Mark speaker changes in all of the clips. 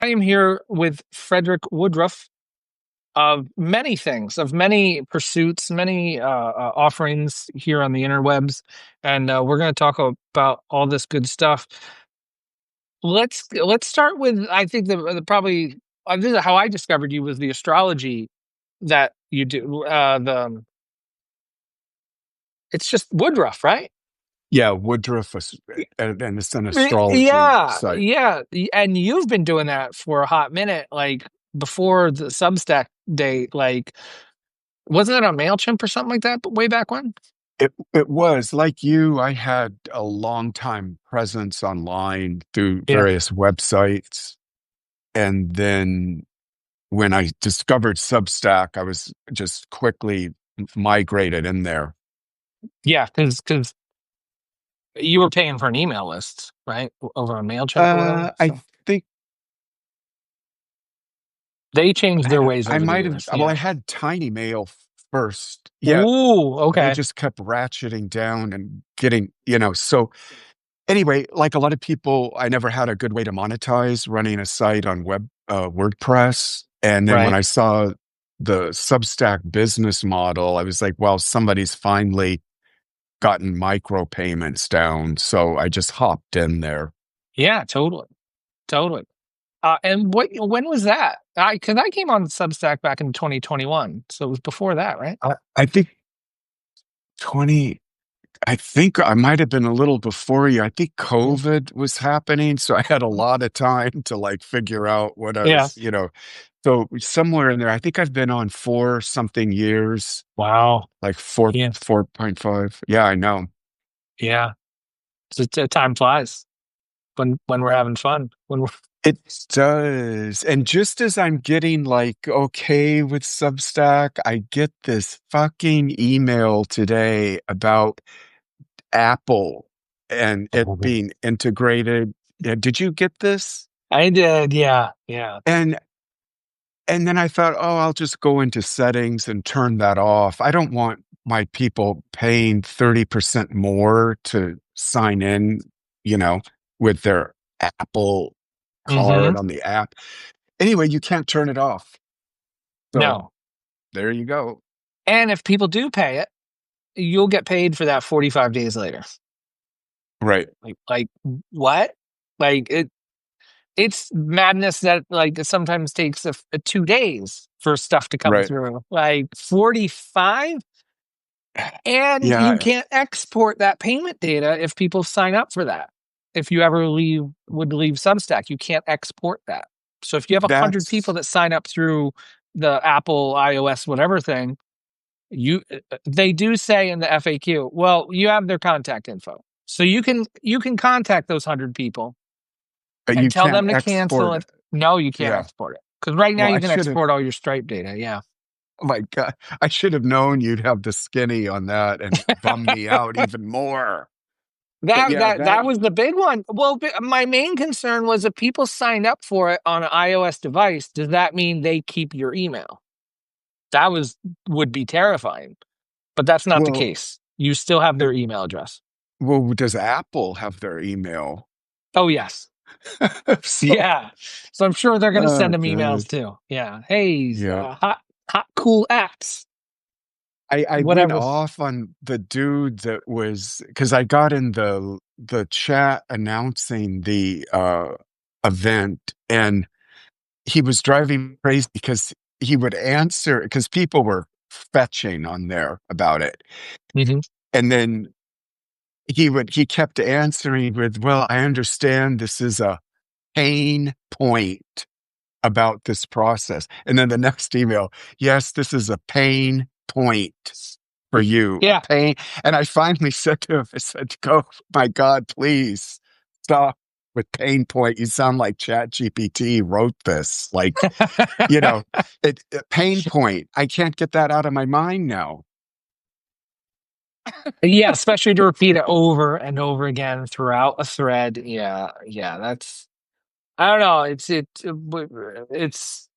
Speaker 1: I am here with Frederick Woodruff of many things, of many pursuits, many offerings here on the interwebs, and we're going to talk about all this good stuff. Let's start with I think the probably this is how I discovered you was the astrology that you do. The It's just Woodruff, right?
Speaker 2: Yeah, Woodruff was, and it's an astrology
Speaker 1: Yeah,
Speaker 2: site.
Speaker 1: yeah, and you've been doing that for a hot minute, like before the Substack date, like. Wasn't it on MailChimp or something like that way back when?
Speaker 2: It was like you. I had a long time presence online through
Speaker 1: Yeah.
Speaker 2: various websites, and then when I discovered Substack, I was just quickly migrated in there.
Speaker 1: Yeah, because you were paying for an email list, right? Over on MailChimp or whatever.
Speaker 2: I
Speaker 1: So
Speaker 2: think
Speaker 1: they changed their ways
Speaker 2: I
Speaker 1: over the
Speaker 2: might have.
Speaker 1: years.
Speaker 2: Well, I
Speaker 1: Yeah.
Speaker 2: had Tiny Mail first. Yeah,
Speaker 1: Ooh,
Speaker 2: they
Speaker 1: okay.
Speaker 2: just kept ratcheting down and getting. So anyway, like a lot of people, I never had a good way to monetize running a site on WordPress. And then when
Speaker 1: Right.
Speaker 2: I saw the Substack business model, I was like, well, somebody's finally gotten micropayments down. So I just hopped in there.
Speaker 1: Yeah, totally. Totally. And when was that? Because I came on Substack back in 2021. So it was before that, right?
Speaker 2: I think 20, I think I might have been a little before you. I think
Speaker 1: Yeah.
Speaker 2: COVID was happening. So I had a lot of time to like figure out what I
Speaker 1: Yeah.
Speaker 2: was. So somewhere in there, I think I've been on 4 something years,
Speaker 1: Wow.
Speaker 2: like four,
Speaker 1: Yeah.
Speaker 2: 4.5. Yeah, I know.
Speaker 1: Yeah. Time flies when we're having fun. When we're
Speaker 2: It does. And just as I'm getting like okay with Substack, I get this fucking email today about Apple and it being integrated. Yeah, did you get this?
Speaker 1: I did, yeah, yeah.
Speaker 2: And and then I thought, oh, I'll just go into settings and turn that off. I don't want my people paying 30% more to sign in, you know, with their Apple
Speaker 1: Hmm.
Speaker 2: card on the app. Anyway, you can't turn it off. So
Speaker 1: No.
Speaker 2: there you go.
Speaker 1: And if people do pay it, you'll get paid for that 45 days later.
Speaker 2: Right.
Speaker 1: Like what? Like it's madness that like it sometimes takes 2 days for stuff to come
Speaker 2: Right.
Speaker 1: through. Like 45, and you
Speaker 2: Yeah.
Speaker 1: can't export that payment data if people sign up for that. If you ever would leave Substack, you can't export that. So if you have 100 people
Speaker 2: That's
Speaker 1: that sign up through the Apple iOS whatever thing, they do say in the FAQ, well, you have their contact info. So you can contact those 100 people and
Speaker 2: you
Speaker 1: tell
Speaker 2: can't
Speaker 1: them to cancel
Speaker 2: export
Speaker 1: it.
Speaker 2: it.
Speaker 1: No, you can't
Speaker 2: Yeah.
Speaker 1: export it. Because right now
Speaker 2: Well,
Speaker 1: you
Speaker 2: I
Speaker 1: can
Speaker 2: should have.
Speaker 1: export all your Stripe data. Yeah.
Speaker 2: Oh my God. I should have known you'd have the skinny on that and bum me out even more. But
Speaker 1: That
Speaker 2: yeah,
Speaker 1: that
Speaker 2: that
Speaker 1: that was the big one. Well, my main concern was if people signed up for it on an iOS device, does that mean they keep your email? That would be terrifying. But that's not the
Speaker 2: well,
Speaker 1: case. You still have their email address.
Speaker 2: does Apple have their email?
Speaker 1: Oh yes.
Speaker 2: So,
Speaker 1: Yeah. So I'm sure they're going to send
Speaker 2: oh
Speaker 1: them emails
Speaker 2: God.
Speaker 1: too. Yeah. Hey,
Speaker 2: Yeah.
Speaker 1: hot, cool apps.
Speaker 2: I went
Speaker 1: Whatever.
Speaker 2: off on the dude that was because I got in the chat announcing the event and he was driving crazy because he would answer because people were fetching on there about it.
Speaker 1: Hmm.
Speaker 2: And then he kept answering with, well, I understand this is a pain point about this process. And then the next email, yes, this is a pain point for you. A
Speaker 1: Yeah.
Speaker 2: pain. And I finally said to him, I said, go, my God, please stop with pain point. You sound like Chat GPT wrote this. Like, you know, pain point. I can't get that out of my mind now.
Speaker 1: Yeah. Especially to repeat it over and over again throughout a thread. Yeah. Yeah. I don't know. It's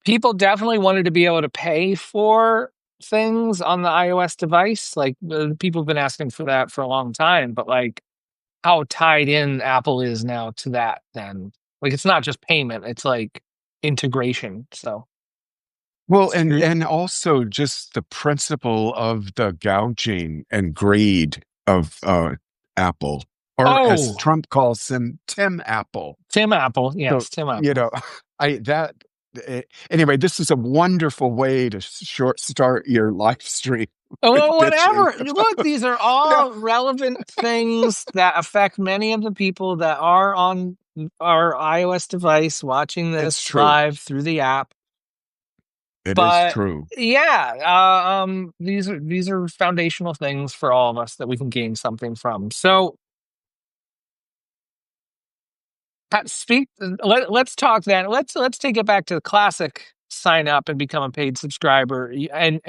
Speaker 1: people definitely wanted to be able to pay for things on the iOS device. Like people have been asking for that for a long time, but like how tied in Apple is now to that then. Like it's not just payment, it's like integration. So
Speaker 2: Well,
Speaker 1: it's true.
Speaker 2: and also just the principle of the gouging and greed of Apple, or as
Speaker 1: Oh,
Speaker 2: Trump calls him, Tim Apple.
Speaker 1: Tim Apple.
Speaker 2: So,
Speaker 1: Yes, Tim
Speaker 2: you
Speaker 1: Apple.
Speaker 2: know, I that anyway, this is a wonderful way to short start your live stream with
Speaker 1: Well,
Speaker 2: bitching.
Speaker 1: whatever. Look, these are
Speaker 2: No,
Speaker 1: all relevant things that affect many of the people that are on our iOS device watching
Speaker 2: it's
Speaker 1: this
Speaker 2: true.
Speaker 1: live through the app.
Speaker 2: It is
Speaker 1: But
Speaker 2: true.
Speaker 1: yeah, these are foundational things for all of us that we can gain something from. So speak. Let's talk then. Let's take it back to the classic sign up and become a paid subscriber. And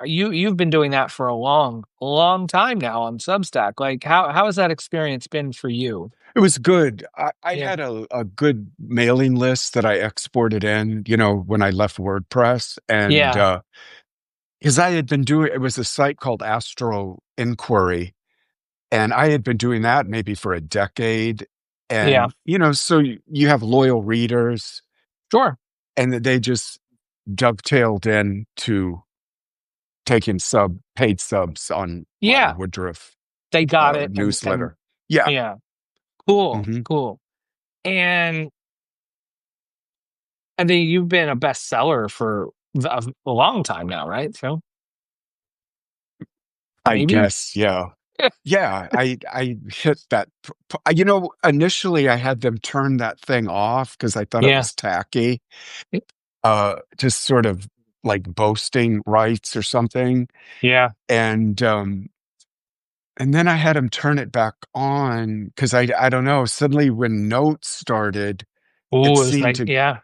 Speaker 1: you've been doing that for a long time now on Substack. Like how has that experience been for you?
Speaker 2: It was good. I
Speaker 1: Yeah.
Speaker 2: had a good mailing list that I exported in, when I left WordPress. And
Speaker 1: Yeah.
Speaker 2: because I had been doing, it was a site called Astro Inquiry, and I had been doing that maybe for a decade.
Speaker 1: Yeah.
Speaker 2: And, so you have loyal readers,
Speaker 1: Sure.
Speaker 2: and that they just dovetailed into taking paid subs on my
Speaker 1: Yeah.
Speaker 2: Woodruff
Speaker 1: They got it. And
Speaker 2: newsletter. Yeah.
Speaker 1: yeah. Cool.
Speaker 2: Hmm.
Speaker 1: Cool. And then you've been a bestseller for a long time now, right? So
Speaker 2: I
Speaker 1: maybe.
Speaker 2: guess. Yeah. Yeah, I hit that. Initially I had them turn that thing off because I thought it
Speaker 1: Yeah.
Speaker 2: was tacky, just sort of like boasting rights or something.
Speaker 1: Yeah.
Speaker 2: And and then I had them turn it back on because I don't know. Suddenly, when notes started, it
Speaker 1: Oh, it's
Speaker 2: seemed
Speaker 1: like
Speaker 2: to
Speaker 1: yeah.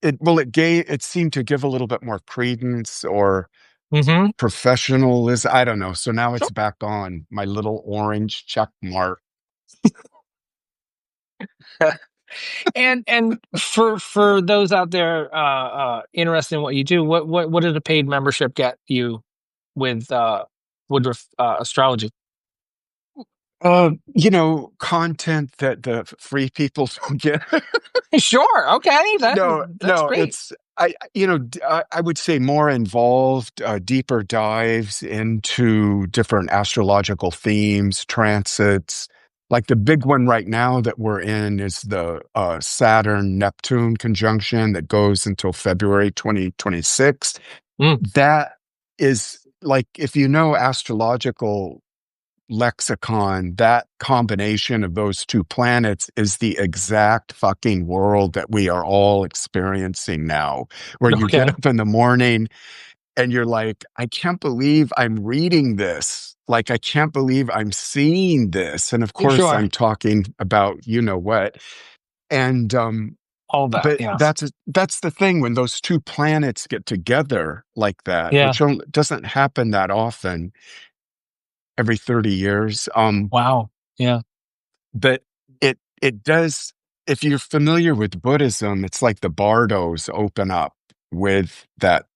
Speaker 2: it seemed to give a little bit more credence or
Speaker 1: Mm-hmm.
Speaker 2: professionalism. I don't know. So now
Speaker 1: Sure.
Speaker 2: it's back on my little orange check mark.
Speaker 1: And for those out there interested in what you do, what did a paid membership get you with Woodruff astrology?
Speaker 2: Content that the free people don't get.
Speaker 1: Sure. Okay. That's
Speaker 2: No,
Speaker 1: great.
Speaker 2: it's I would say more involved, deeper dives into different astrological themes, transits. Like the big one right now that we're in is the Saturn Neptune conjunction that goes until February 2026.
Speaker 1: Mm,
Speaker 2: That is like, if you know astrological lexicon, that combination of those two planets is the exact fucking world that we are all experiencing now, where you get
Speaker 1: okay.
Speaker 2: up in the morning and you're like, I can't believe I'm reading this. Like, I can't believe I'm seeing this. And of course,
Speaker 1: Sure.
Speaker 2: I'm talking about you know what. And,
Speaker 1: All that.
Speaker 2: but
Speaker 1: Yeah.
Speaker 2: that's the thing when those two planets get together like that,
Speaker 1: Yeah.
Speaker 2: which doesn't happen that often every 30 years.
Speaker 1: Wow. Yeah.
Speaker 2: But it does, if you're familiar with Buddhism, it's like the bardos open up with that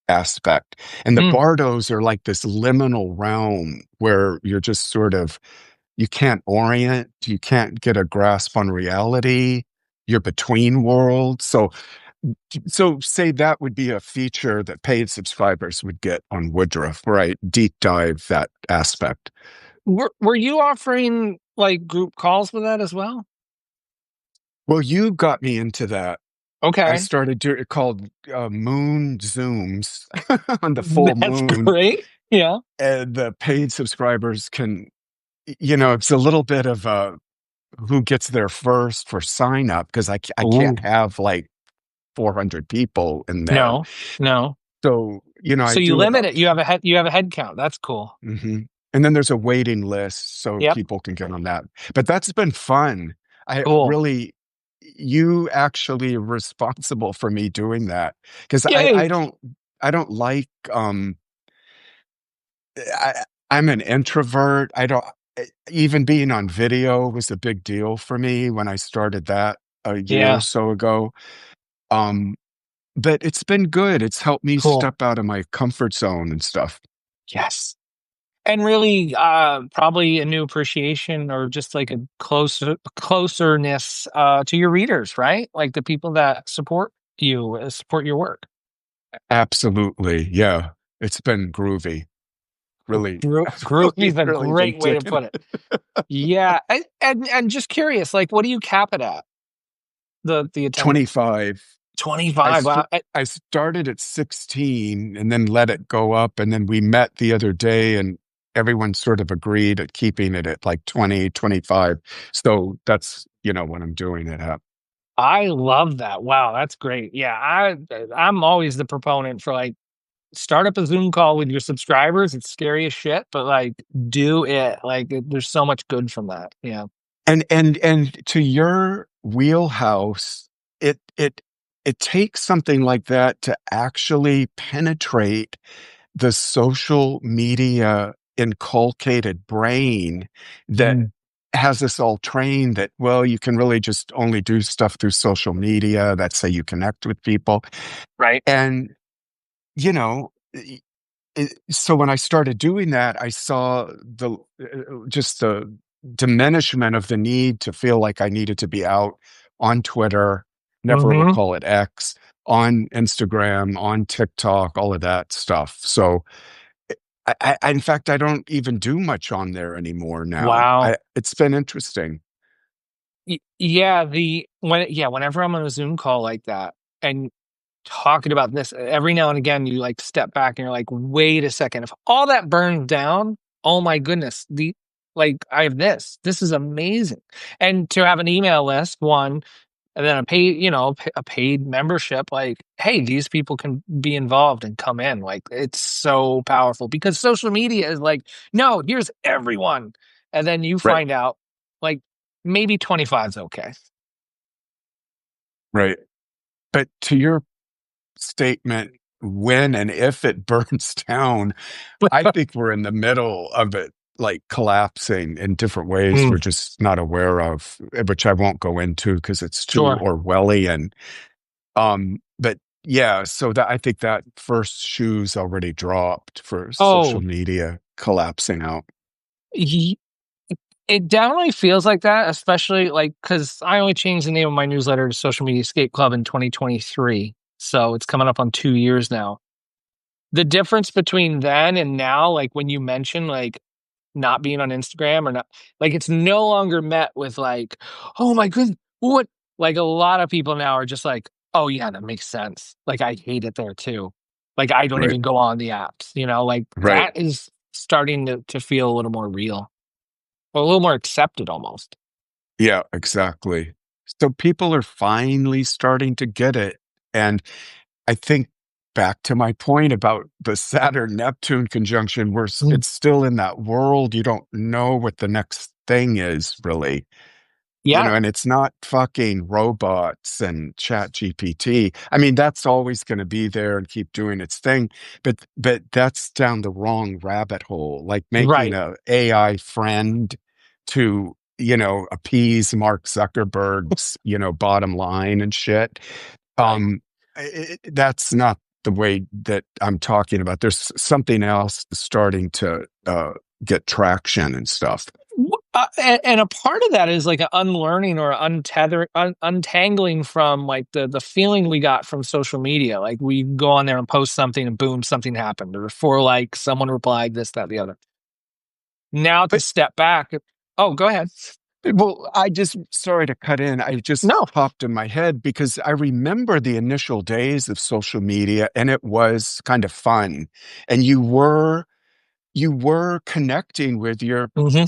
Speaker 2: aspect. And the
Speaker 1: Mm,
Speaker 2: bardos are like this liminal realm where you're just sort of, you can't orient, you can't get a grasp on reality. You're between worlds. So say that would be a feature that paid subscribers would get on Woodruff, right? Deep dive that aspect.
Speaker 1: were you offering like group calls with that as well?
Speaker 2: Well, you got me into that. I
Speaker 1: Okay.
Speaker 2: started doing it called Moon Zooms on the full
Speaker 1: That's
Speaker 2: moon,
Speaker 1: great. Yeah.
Speaker 2: and the paid subscribers can, it's a little bit of who gets there first for sign up because I can't
Speaker 1: Ooh.
Speaker 2: have like 400 people in there.
Speaker 1: No. No.
Speaker 2: So, I
Speaker 1: So you
Speaker 2: do it.
Speaker 1: limit it. You have a head count. That's cool.
Speaker 2: Mhm. And then there's a waiting list so
Speaker 1: Yep.
Speaker 2: people can get on that. But that's been fun. I
Speaker 1: Cool.
Speaker 2: really, you actually are responsible for me doing that because I
Speaker 1: Yay.
Speaker 2: don't like, I, I'm an introvert. I don't, even being on video was a big deal for me when I started that a year or
Speaker 1: Yeah.
Speaker 2: so ago. Um, but it's been good. It's helped me
Speaker 1: Cool.
Speaker 2: step out of my comfort zone and stuff.
Speaker 1: Yes. And really, probably a new appreciation or just like a closeness to your readers, right? Like the people that support you, support your work.
Speaker 2: Absolutely. Yeah. It's been groovy. Really,
Speaker 1: Groovy is a
Speaker 2: really been
Speaker 1: great way to
Speaker 2: kicking
Speaker 1: put it.
Speaker 2: it.
Speaker 1: Yeah, and just curious, like, what do you cap it at? The attendance?
Speaker 2: 25.
Speaker 1: 25. Wow.
Speaker 2: I started at 16 and then let it go up. And then we met the other day and everyone sort of agreed at keeping it at like 20, 25. So that's, what I'm doing it at.
Speaker 1: I love that. Wow, that's great. Yeah, I'm always the proponent for like start up a Zoom call with your subscribers. It's scary as shit, but like do it. Like there's so much good from that. Yeah.
Speaker 2: And to your wheelhouse, it takes something like that to actually penetrate the social media inculcated brain that
Speaker 1: Mm,
Speaker 2: has us all trained that, well, you can really just only do stuff through social media. That's how you connect with people.
Speaker 1: right.
Speaker 2: And, you know, so when I started doing that, I saw just the diminishment of the need to feel like I needed to be out on Twitter, never will
Speaker 1: Hmm.
Speaker 2: call it X, on Instagram, on TikTok, all of that stuff. So in fact, I don't even do much on there anymore now.
Speaker 1: Wow.
Speaker 2: It's been interesting.
Speaker 1: Yeah, whenever I'm on a Zoom call like that and talking about this, every now and again you like step back and you're like, wait a second, if all that burns down, oh my goodness, the like I have this. This is amazing. And to have an email list, one, and then a paid, a paid membership, like, hey, these people can be involved and come in. Like, it's so powerful because social media is like, no, here's everyone. And then you
Speaker 2: Right,
Speaker 1: find out, like, maybe 25 is okay.
Speaker 2: right. But to your statement, when and if it burns down, I think we're in the middle of it, like collapsing in different ways
Speaker 1: Mm,
Speaker 2: we're just not aware of, which I won't go into because it's too
Speaker 1: sure.
Speaker 2: Orwellian. But yeah, so that I think that first shoe's already dropped for social
Speaker 1: Oh,
Speaker 2: media collapsing out.
Speaker 1: ye- it definitely feels like that, especially like because I only changed the name of my newsletter to Social Media Escape Club in 2023. So it's coming up on 2 years now. The difference between then and now, like when you mention like not being on Instagram or not, like it's no longer met with like, oh my goodness, what? Like a lot of people now are just like, oh yeah, that makes sense. Like I hate it there too. Like I don't
Speaker 2: Right,
Speaker 1: even go on the apps, like
Speaker 2: right.
Speaker 1: that is starting to feel a little more real or a little more accepted almost.
Speaker 2: Yeah, exactly. So people are finally starting to get it. And I think back to my point about the Saturn Neptune conjunction,
Speaker 1: Mm,
Speaker 2: it's still in that world. You don't know what the next thing is really,
Speaker 1: yeah,
Speaker 2: and it's not fucking robots and chat GPT. I mean, that's always going to be there and keep doing its thing, but that's down the wrong rabbit hole, like making
Speaker 1: right,
Speaker 2: a AI friend to, appease Mark Zuckerberg's, bottom line and shit.
Speaker 1: right.
Speaker 2: Um, that's not the way that I'm talking about. There's something else starting to get traction and stuff.
Speaker 1: And a part of that is like an unlearning or untangling from like the feeling we got from social media. Like we go on there and post something and boom, something happened, or for like someone replied this, that, the other. Now to
Speaker 2: But
Speaker 1: step back. Oh, go ahead.
Speaker 2: well, sorry to cut in. I just
Speaker 1: No.
Speaker 2: popped in my head because I remember the initial days of social media and it was kind of fun. And you were connecting with your
Speaker 1: Hmm.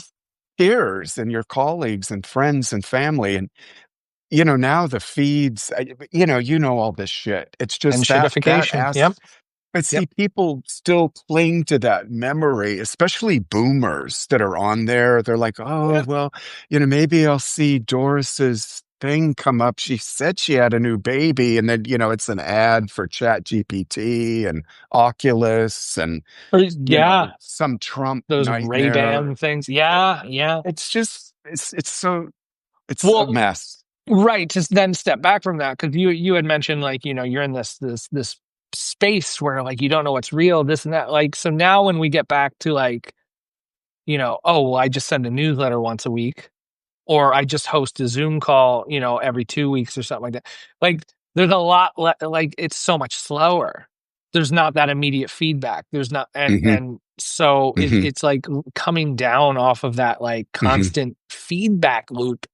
Speaker 2: peers and your colleagues and friends and family. And, now the feeds, all this shit. It's
Speaker 1: And
Speaker 2: just that
Speaker 1: shitification. Yep.
Speaker 2: but
Speaker 1: Yep.
Speaker 2: see, people still cling to that memory, especially boomers that are on there. They're like, oh,
Speaker 1: Yeah.
Speaker 2: well, maybe I'll see Doris's thing come up. She said she had a new baby. And then, it's an ad for Chat GPT and Oculus and,
Speaker 1: Yeah.
Speaker 2: some Trump
Speaker 1: Those
Speaker 2: nightmare.
Speaker 1: Ray-Ban things. Yeah. Yeah.
Speaker 2: It's just, it's a
Speaker 1: Well,
Speaker 2: mess.
Speaker 1: right. Just then step back from that because you had mentioned like you're in this space where like you don't know what's real, this and that. Like so now when we get back to like oh, well, I just send a newsletter once a week, or I just host a Zoom call, every 2 weeks or something like that. Like there's a lot like it's so much slower. There's not that immediate feedback. There's not,
Speaker 2: Hmm.
Speaker 1: and so
Speaker 2: Hmm.
Speaker 1: it's like coming down off of that like
Speaker 2: Hmm.
Speaker 1: constant feedback loop.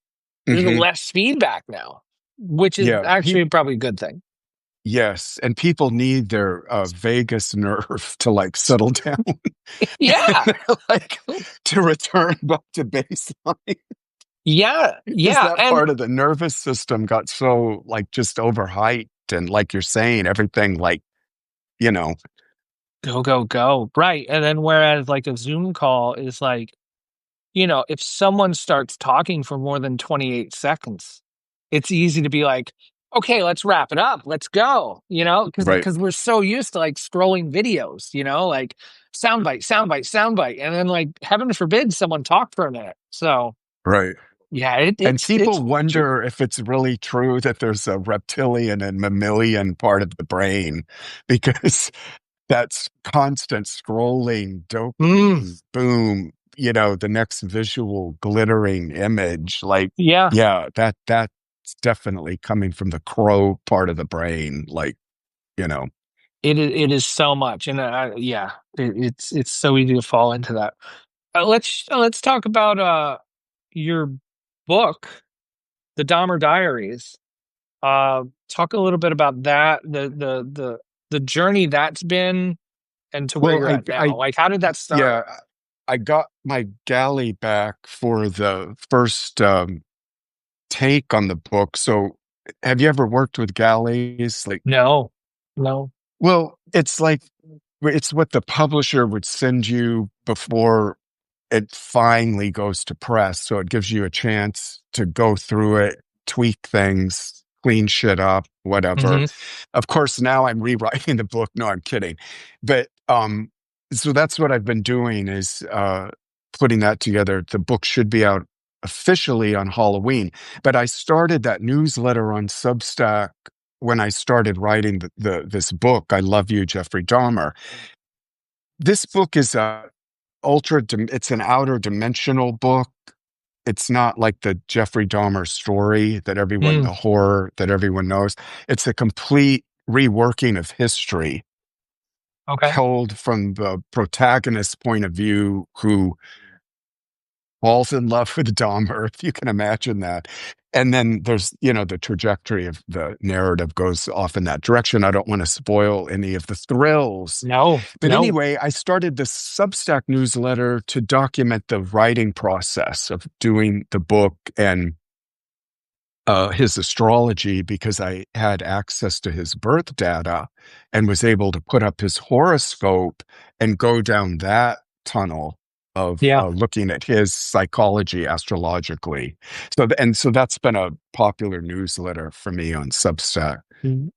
Speaker 1: There's
Speaker 2: Hmm.
Speaker 1: less feedback now, which is
Speaker 2: Yeah.
Speaker 1: actually probably a good thing.
Speaker 2: Yes, and people need their vagus nerve to like settle down,
Speaker 1: Yeah.
Speaker 2: like to return back to baseline,
Speaker 1: Yeah.
Speaker 2: because
Speaker 1: Yeah.
Speaker 2: that
Speaker 1: And
Speaker 2: part of the nervous system got so like just overhyped, and like you're saying, everything like you know,
Speaker 1: go, go, go. Right. And then whereas like a Zoom call is like, if someone starts talking for more than 28 seconds, it's easy to be like, okay, let's wrap it up. Let's go, because
Speaker 2: right,
Speaker 1: we're so used to like scrolling videos, like soundbite, soundbite, soundbite. And then like heaven forbid someone talk for a minute. So
Speaker 2: right.
Speaker 1: yeah,
Speaker 2: And
Speaker 1: it's
Speaker 2: people wonder if it's really true that there's a reptilian and mammalian part of the brain, because that's constant scrolling,
Speaker 1: mm,
Speaker 2: dopamine, boom, the next visual glittering image. Like,
Speaker 1: yeah,
Speaker 2: yeah, that's definitely coming from the crow part of the brain. Like, you know,
Speaker 1: it is so much. And yeah, it's so easy to fall into that. Let's talk about your book, The Dahmer Diaries. Talk a little bit about that, the journey that's been, and to where
Speaker 2: well,
Speaker 1: you're at now. Like, how did that start?
Speaker 2: yeah, I got my galley back for the first take on the book. So, have you ever worked with galleys? Like,
Speaker 1: No, no.
Speaker 2: well, it's like it's what the publisher would send you before it finally goes to press. So it gives you a chance to go through it, tweak things, clean shit up, whatever.
Speaker 1: Hmm.
Speaker 2: Of course, now I'm rewriting the book. No, I'm kidding. But so that's what I've been doing is putting that together. The book should be out officially on Halloween. But I started that newsletter on Substack when I started writing this book. I Love You, Jeffrey Dahmer. This book is it's an outer dimensional book. It's not like the Jeffrey Dahmer story that
Speaker 1: Mm,
Speaker 2: the horror that everyone knows. It's a complete reworking of history
Speaker 1: okay.
Speaker 2: told from the protagonist's point of view, who falls in love with Dahmer, if you can imagine that. And then there's, the trajectory of the narrative goes off in that direction. I don't want to spoil any of the thrills.
Speaker 1: No,
Speaker 2: But
Speaker 1: no.
Speaker 2: anyway, I started this Substack newsletter to document the writing process of doing the book and his astrology, because I had access to his birth data and was able to put up his horoscope and go down that tunnel of
Speaker 1: Yeah.
Speaker 2: looking at his psychology astrologically. So that's been a popular newsletter for me on Substack.
Speaker 1: Mm,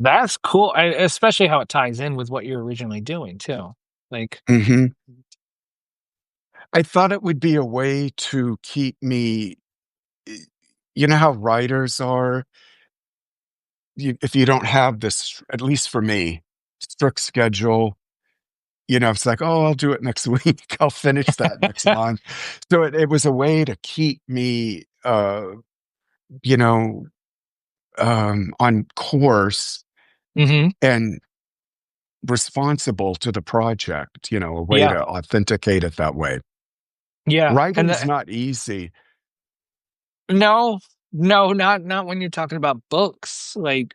Speaker 1: that's cool. Especially how it ties in with what you're originally doing too. Like,
Speaker 2: Hmm. I thought it would be a way to keep me, you know how writers are, if you don't have this, at least for me, strict schedule, it's like, oh, I'll do it next week. I'll finish that next month. So it was a way to keep me, you know, on course
Speaker 1: hmm,
Speaker 2: and responsible to the project, a way
Speaker 1: yeah,
Speaker 2: to authenticate it that way.
Speaker 1: yeah. And
Speaker 2: Writing's not easy.
Speaker 1: no, no, not when you're talking about books. Like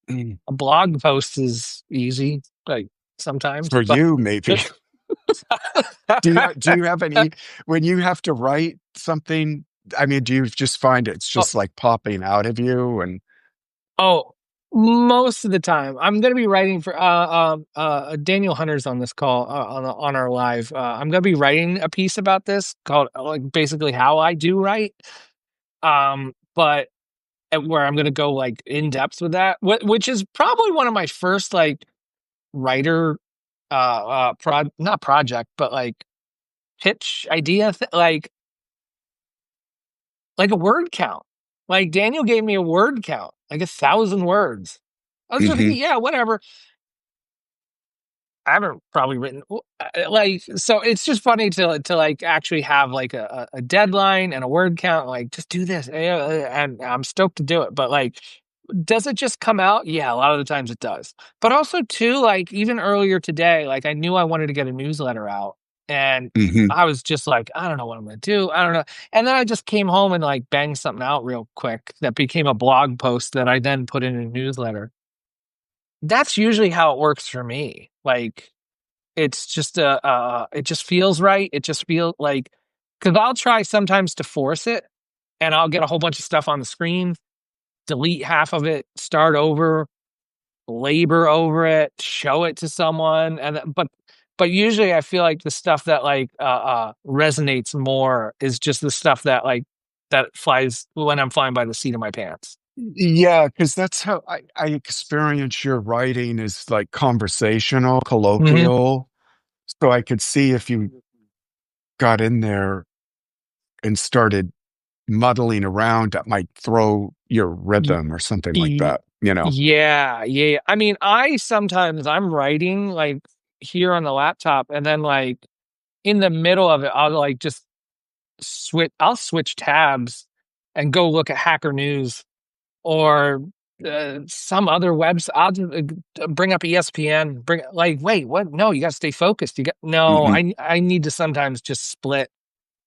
Speaker 2: Mm.
Speaker 1: a blog post is easy, like sometimes,
Speaker 2: For
Speaker 1: but
Speaker 2: you, maybe. Do you have any, when you have to write something? I mean, do you just find it's
Speaker 1: oh,
Speaker 2: just like popping out of you? And
Speaker 1: oh, most of the time I'm going to be writing for Daniel Hunter's on this call, on our live. I'm going to be writing a piece about this called like basically how I do write. But where I'm going to go like in depth with that, which is probably one of my first like writer not project, but like pitch idea like a word count. Like Daniel gave me a word count, like 1,000 words. I was just
Speaker 2: Mhm.
Speaker 1: thinking, yeah, whatever. I haven't probably written like, so it's just funny to like actually have like a deadline and a word count, like just do this, and I'm stoked to do it. But like, does it just come out? Yeah, a lot of the times it does. But also too, like even earlier today, like I knew I wanted to get a newsletter out, and
Speaker 2: Hmm.
Speaker 1: I was just like, I don't know what I'm gonna do. I don't know. And then I just came home and like banged something out real quick that became a blog post that I then put in a newsletter. That's usually how it works for me. Like it's just it just feels right. It just feels like, because I'll try sometimes to force it, and I'll get a whole bunch of stuff on the screen, delete half of it, start over, labor over it, show it to someone, and but usually I feel like the stuff that like resonates more is just the stuff that like that flies when I'm flying by the seat of my pants.
Speaker 2: Yeah, because that's how I experience your writing is like conversational,
Speaker 1: Hmm.
Speaker 2: colloquial. So I could see if you got in there and started muddling around, that might throw your rhythm or something like
Speaker 1: Ye
Speaker 2: that, you know?
Speaker 1: Yeah, yeah. I mean, I sometimes I'm writing, like, here on the laptop, and then, like, in the middle of it, I'll, like, just I'll switch tabs and go look at Hacker News or, some other webs I'll just, bring up ESPN, bring like, "Wait, what? No, you gotta stay focused. You got." No,
Speaker 2: Hmm.
Speaker 1: I need to sometimes just split,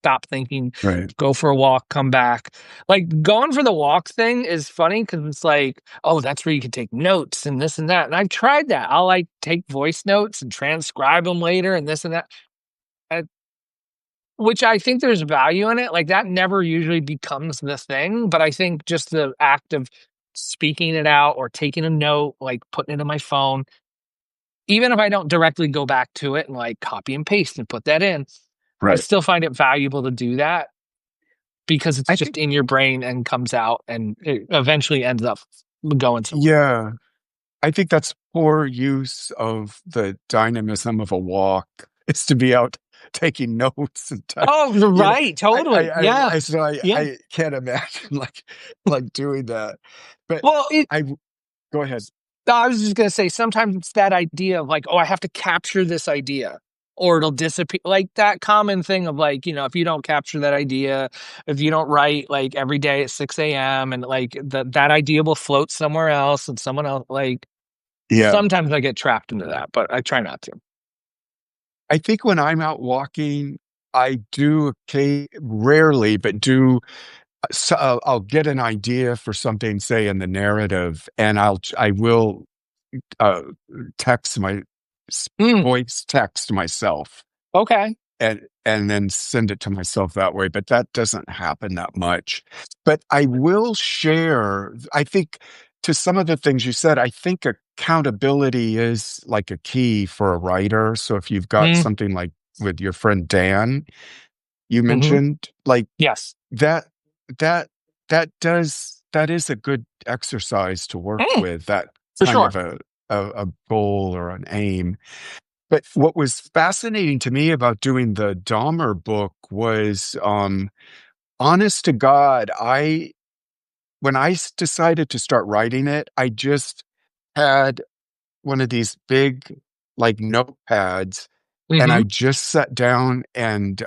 Speaker 1: stop thinking,
Speaker 2: Right.
Speaker 1: go for a walk, come back. Like going for the walk thing is funny because it's like, oh, that's where you can take notes and this and that. And I've tried that. I'll like take voice notes and transcribe them later and this and that, uh, which I think there's value in it. Like that never usually becomes the thing. But I think just the act of speaking it out or taking a note, like putting it in my phone, even if I don't directly go back to it and like copy and paste and put that in, I
Speaker 2: Right.
Speaker 1: still find it valuable to do that because it's
Speaker 2: I think,
Speaker 1: just in your brain and comes out and it eventually ends up going somewhere.
Speaker 2: yeah, I think that's poor use of the dynamism of a walk is to be out taking notes and
Speaker 1: Oh,
Speaker 2: you know,
Speaker 1: right, totally. Yeah.
Speaker 2: so
Speaker 1: Yeah.
Speaker 2: I can't imagine like doing that. But
Speaker 1: Well,
Speaker 2: I go ahead.
Speaker 1: I was just gonna say sometimes it's that idea of like, oh, I have to capture this idea or it'll disappear. Like that common thing of like, if you don't capture that idea, if you don't write like every day at 6 a.m. and like that idea will float somewhere else and someone else like
Speaker 2: Yeah.
Speaker 1: sometimes I get trapped into that, but I try not to.
Speaker 2: I think when I'm out walking, I do rarely, but do so I'll get an idea for something, say in the narrative, and I will uh, text my
Speaker 1: Mm,
Speaker 2: voice text myself
Speaker 1: okay.
Speaker 2: and then send it to myself that way. But that doesn't happen that much. But I will share. I think to some of the things you said, I think accountability is like a key for a writer. So if you've got
Speaker 1: Mm,
Speaker 2: something like with your friend Dan, you
Speaker 1: hmm.
Speaker 2: mentioned like
Speaker 1: Yes.
Speaker 2: that that that is a good exercise to work
Speaker 1: Mm,
Speaker 2: with, that
Speaker 1: for
Speaker 2: kind
Speaker 1: sure.
Speaker 2: of a goal or an aim. But what was fascinating to me about doing the Dahmer book was, honest to God, I when decided to start writing it, I just had one of these big, like, notepads, and
Speaker 1: Hmm.
Speaker 2: I just sat down and,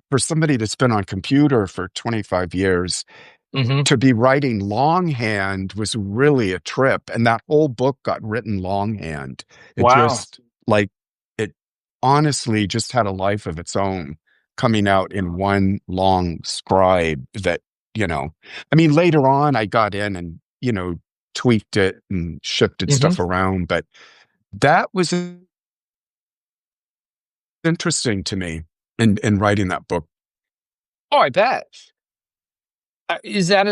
Speaker 2: for somebody that's been on computer for 25 years,
Speaker 1: Hmm.
Speaker 2: to be writing longhand was really a trip, and that whole book got written longhand. It
Speaker 1: Wow.
Speaker 2: just like it honestly just had a life of its own, coming out in one long scribe that, you know, I mean, later on I got in and, tweaked it and shifted
Speaker 1: Hmm.
Speaker 2: stuff around, but that was interesting to me in writing that book.
Speaker 1: Oh, I bet. Is that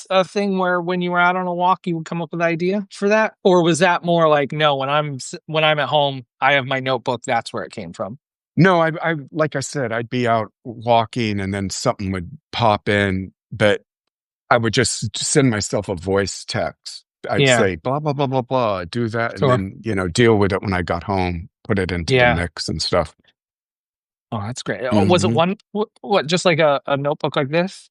Speaker 1: a thing where when you were out on a walk, you would come up with an idea for that, or was that more like no? When I'm at home, I have my notebook. That's where it came from.
Speaker 2: No, I like I said, I'd be out walking and then something would pop in, but I would just send myself a voice text. I'd
Speaker 1: Yeah.
Speaker 2: say blah blah blah blah blah, do that, and
Speaker 1: Sure.
Speaker 2: then deal with it when I got home, put it into the
Speaker 1: Yeah.
Speaker 2: mix and stuff.
Speaker 1: Oh, that's great. Oh, was it
Speaker 2: Hmm.
Speaker 1: one? What? Just like a notebook like this,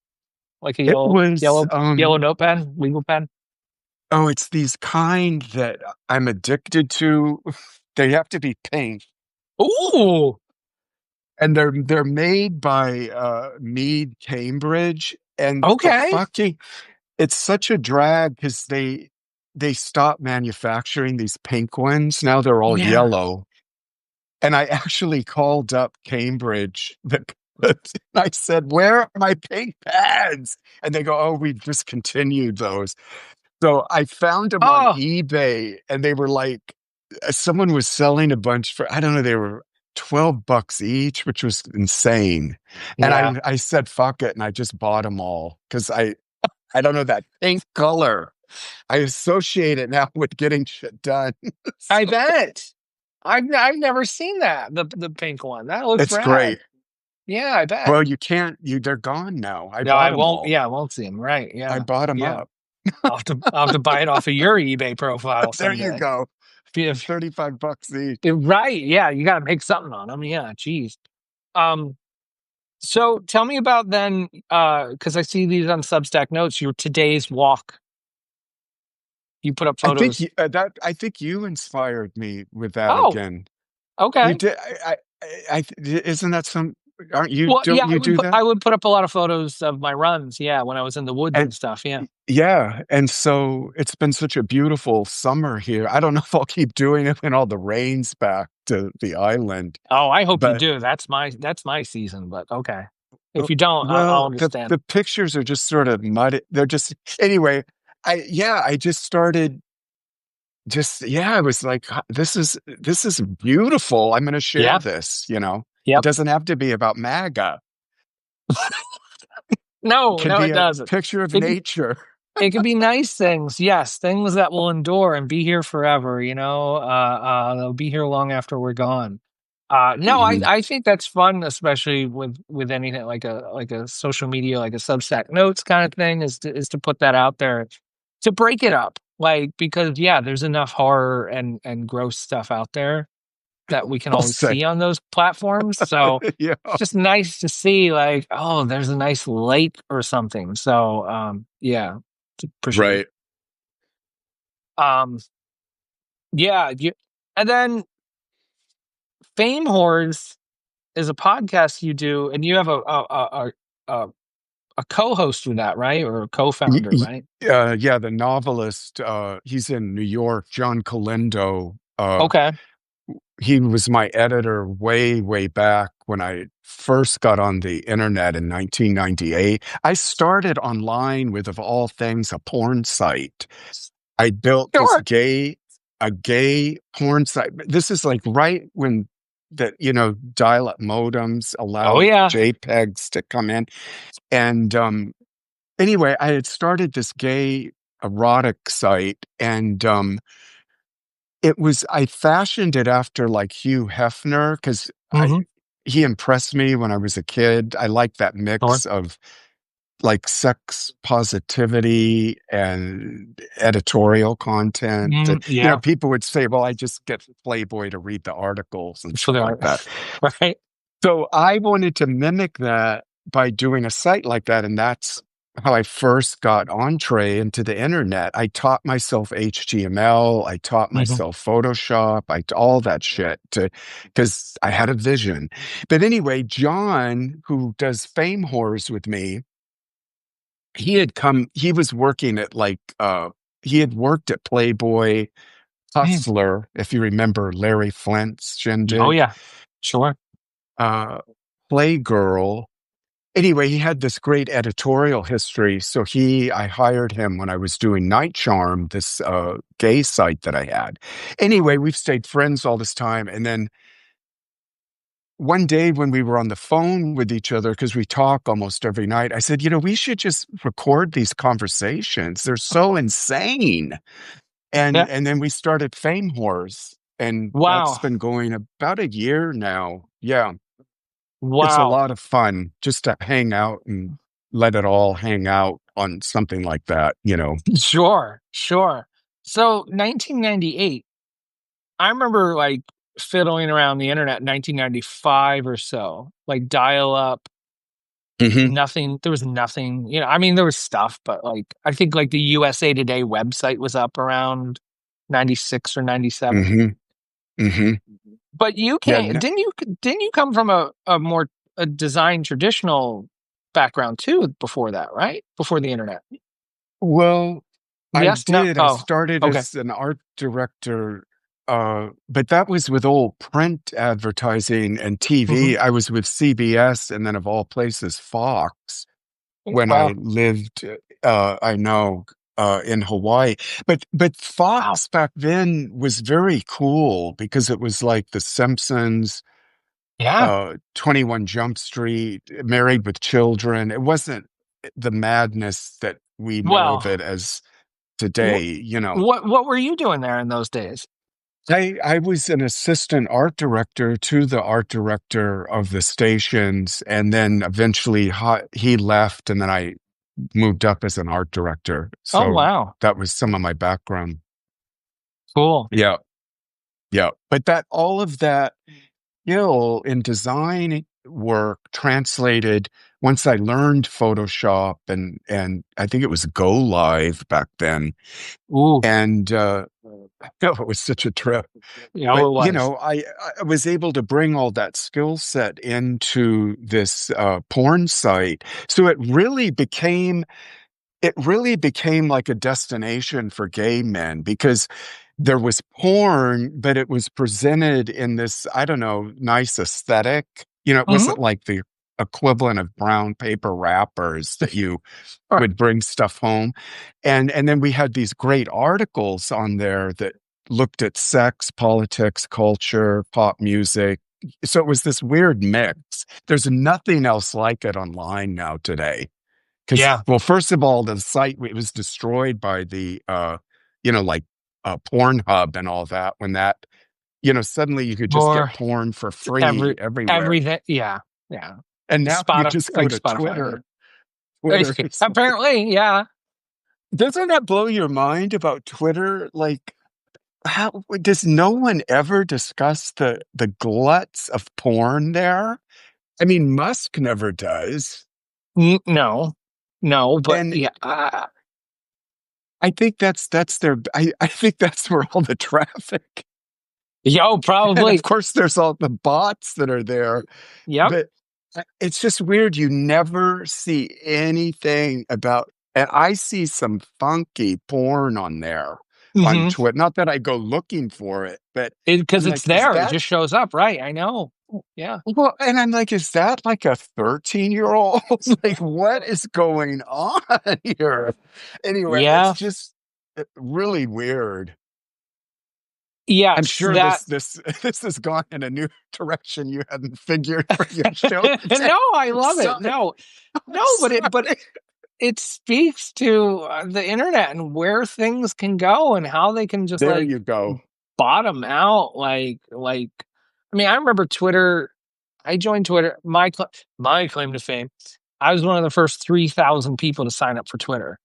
Speaker 1: like a
Speaker 2: It was
Speaker 1: yellow notepad, legal pen.
Speaker 2: oh, it's these kind that I'm addicted to. They have to be pink,
Speaker 1: Ooh,
Speaker 2: and they're made by Mead Cambridge, and the
Speaker 1: okay.
Speaker 2: fucking it's such a drag because they stopped manufacturing these pink ones. Now they're all
Speaker 1: Yeah.
Speaker 2: yellow. And I actually called up Cambridge. I said, "Where are my pink pads?" And they go, "Oh, we've discontinued those." So I found them on
Speaker 1: Oh,
Speaker 2: eBay, and they were like, someone was selling a bunch for, I don't know, they were $12 each, which was insane. And
Speaker 1: yeah.
Speaker 2: I said, "Fuck it," and I just bought them all because I don't know that pink color. I associate it now with getting shit done.
Speaker 1: I
Speaker 2: So
Speaker 1: bet. I've never seen that. The pink one. That looks
Speaker 2: it's
Speaker 1: rad.
Speaker 2: great.
Speaker 1: Yeah, I bet.
Speaker 2: Well, you can't, they're gone now. I
Speaker 1: No,
Speaker 2: bought
Speaker 1: I
Speaker 2: them
Speaker 1: won't.
Speaker 2: all.
Speaker 1: Yeah, I won't see them. Right.
Speaker 2: I
Speaker 1: Yeah.
Speaker 2: bought them
Speaker 1: Yeah.
Speaker 2: up.
Speaker 1: I'll have to buy it off of your eBay profile
Speaker 2: There you
Speaker 1: someday.
Speaker 2: go.
Speaker 1: If,
Speaker 2: $35 each.
Speaker 1: right. Yeah, you got to make something on them. Yeah. Geez. Um. So tell me about then, because I see these on Substack notes. Your today's walk. You put up photos.
Speaker 2: I think you inspired me with that
Speaker 1: Oh,
Speaker 2: again. You
Speaker 1: okay.
Speaker 2: did. Isn't that some, aren't you,
Speaker 1: Well, yeah,
Speaker 2: don't you do that?
Speaker 1: I would put up a lot of photos of my runs. Yeah, when I was in the woods
Speaker 2: And
Speaker 1: and stuff. Yeah.
Speaker 2: yeah. And so it's been such a beautiful summer here. I don't know if I'll keep doing it when all the rain's back to the island,
Speaker 1: Oh, I hope you
Speaker 2: but
Speaker 1: do. That's my season. But okay, if you don't, I'll
Speaker 2: well,
Speaker 1: understand.
Speaker 2: the pictures are just sort of muddy. They're just, anyway, I just started yeah, I was like, this is beautiful. I'm going to share
Speaker 1: Yeah.
Speaker 2: this. It
Speaker 1: Yep.
Speaker 2: doesn't have to be about MAGA. It
Speaker 1: No,
Speaker 2: can
Speaker 1: no,
Speaker 2: be
Speaker 1: it
Speaker 2: a
Speaker 1: doesn't.
Speaker 2: picture of
Speaker 1: It could,
Speaker 2: nature.
Speaker 1: it could be nice things. Yes, things that will endure and be here forever. They'll be here long after we're gone. No, I
Speaker 2: Mhm.
Speaker 1: I think that's fun, especially with anything like a social media, like a Substack notes kind of thing, is to put that out there, to break it up, like because yeah, there's enough horror and gross stuff out there that we can
Speaker 2: I'll
Speaker 1: always
Speaker 2: say,
Speaker 1: see on those platforms. So
Speaker 2: yeah,
Speaker 1: it's just nice to see like, oh, there's a nice lake or something. So yeah, to appreciate.
Speaker 2: right.
Speaker 1: Um yeah, and then Fame Whores is a podcast you do, and you have a, a co-host with that, right? Or a
Speaker 2: Y-
Speaker 1: co-founder,
Speaker 2: y-
Speaker 1: right?
Speaker 2: yeah, the novelist, he's in New York, John Calindo.
Speaker 1: Okay.
Speaker 2: He was my editor way, way back when I first got on the internet in 1998. I started online with, of all things, a porn site. I built
Speaker 1: Sure.
Speaker 2: a gay porn site. This is like right when dial-up modems
Speaker 1: Oh
Speaker 2: allowed
Speaker 1: yeah.
Speaker 2: JPEGs to come in. And anyway, I had started this gay erotic site, and I fashioned it after like Hugh Hefner because
Speaker 1: Hmm.
Speaker 2: he impressed me when I was a kid. I like that
Speaker 1: Sure.
Speaker 2: mix of like sex positivity and editorial content.
Speaker 1: Yeah.
Speaker 2: People would say, "Well, I just get Playboy to read the articles and
Speaker 1: So
Speaker 2: stuff
Speaker 1: there
Speaker 2: like
Speaker 1: are,
Speaker 2: that."
Speaker 1: right?
Speaker 2: So I wanted to mimic that by doing a site like that, and that's how I first got entree into the internet. I taught myself HTML, I taught
Speaker 1: Hmm.
Speaker 2: myself Photoshop, all that shit because I had a vision. But anyway, John, who does Fame Whores with me, he was working at he had worked at Playboy, Hustler, if you remember Larry Flint's
Speaker 1: Oh
Speaker 2: shindig,
Speaker 1: yeah. Sure.
Speaker 2: uh, Playgirl. Anyway, he had this great editorial history. So I hired him when I was doing Night Charm, this gay site that I had. Anyway, we've stayed friends all this time. And then one day when we were on the phone with each other, because we talk almost every night, I said, we should just record these conversations. They're so insane.
Speaker 1: Yeah.
Speaker 2: And then we started Fame Whores. And that's
Speaker 1: Wow.
Speaker 2: been going about a year now. Yeah. It's a
Speaker 1: Wow.
Speaker 2: lot of fun just to hang out and let it all hang out on something like that.
Speaker 1: Sure. Sure. So 1998. I remember like fiddling around the internet in 1995 or so, like dial up.
Speaker 2: Hmm.
Speaker 1: Nothing. There was nothing. I mean, there was stuff, but like I think like the USA Today website was up around 96 or 97.
Speaker 2: Hmm. Hmm.
Speaker 1: But you
Speaker 2: Yeah.
Speaker 1: can't, didn't you come from a more a design traditional background too before that, right? Before the internet.
Speaker 2: Well, I
Speaker 1: Yes, no.
Speaker 2: did. I
Speaker 1: Oh,
Speaker 2: started
Speaker 1: okay.
Speaker 2: as an art director, but that was with old print advertising and
Speaker 1: Hmm.
Speaker 2: TV. I was with CBS and then, of all places, Fox when I
Speaker 1: Wow.
Speaker 2: lived, I know, in Hawaii. But
Speaker 1: Wow.
Speaker 2: Fox back then was very cool because it was like The Simpsons,
Speaker 1: Yeah.
Speaker 2: 21 Jump Street, Married with Children. It wasn't the madness that we know of
Speaker 1: Well,
Speaker 2: it as
Speaker 1: wh-
Speaker 2: today, you know.
Speaker 1: what were you doing there in those days?
Speaker 2: I was an assistant art director to the art director of the stations, and then eventually he left, and then I moved up as an art director.
Speaker 1: Oh,
Speaker 2: So
Speaker 1: wow.
Speaker 2: that was some of my background.
Speaker 1: Cool.
Speaker 2: Yeah, yeah. But that all of that skill in design work translated once I learned Photoshop and I think it was Go Live back then.
Speaker 1: Ooh.
Speaker 2: And it was such a trip.
Speaker 1: Yeah,
Speaker 2: But
Speaker 1: it
Speaker 2: you
Speaker 1: was.
Speaker 2: know, I was able to bring all that skill set into this porn site. So it really became like a destination for gay men because there was porn, but it was presented in this, I don't know, nice aesthetic. You know, it
Speaker 1: Hmm.
Speaker 2: wasn't like the equivalent of brown paper wrappers that you would bring stuff home. And then we had these great articles on there that looked at sex, politics, culture, pop music. So it was this weird mix. There's nothing else like it online now today. Because,
Speaker 1: Yeah.
Speaker 2: well, first of all, the site it was destroyed by the, like Pornhub and all that. When that, suddenly you could just get
Speaker 1: Or
Speaker 2: porn for free
Speaker 1: every
Speaker 2: everywhere,
Speaker 1: everything. Yeah. Yeah.
Speaker 2: and now you
Speaker 1: Spotify,
Speaker 2: just go
Speaker 1: like
Speaker 2: to
Speaker 1: Spotify.
Speaker 2: Twitter.
Speaker 1: Yeah.
Speaker 2: Twitter is like,
Speaker 1: Apparently, yeah.
Speaker 2: doesn't that blow your mind about Twitter? Like, how does no one ever discuss the gluts of porn there? I mean, Musk never does,
Speaker 1: No, no, but
Speaker 2: and
Speaker 1: yeah.
Speaker 2: I think that's their. I think that's where all the traffic.
Speaker 1: Yo,
Speaker 2: And
Speaker 1: probably.
Speaker 2: of course, there's all the bots that are there,
Speaker 1: Yep.
Speaker 2: but it's just weird. You never see anything about, and I see some funky porn on there on
Speaker 1: Hmm.
Speaker 2: Twitter. Not that I go looking for it, but
Speaker 1: Because
Speaker 2: I'm
Speaker 1: it's
Speaker 2: like, is
Speaker 1: there. It
Speaker 2: that,
Speaker 1: just shows up, right? I know. Yeah.
Speaker 2: well, and I'm like, is that like a 13-year-old? Like, what is going on here? Anyway, it's
Speaker 1: Yeah.
Speaker 2: just really weird. I'm
Speaker 1: Yes.
Speaker 2: sure
Speaker 1: That.
Speaker 2: this has gone in a new direction you hadn't figured for your show today.
Speaker 1: No, I love it.
Speaker 2: Sorry.
Speaker 1: No,
Speaker 2: I'm
Speaker 1: no, but
Speaker 2: sorry.
Speaker 1: it speaks to the internet and where things can go and how they can just
Speaker 2: There
Speaker 1: like
Speaker 2: you go.
Speaker 1: bottom out. I mean, I remember Twitter. I joined Twitter. My claim to fame. I was one of the first 3,000 people to sign up for Twitter.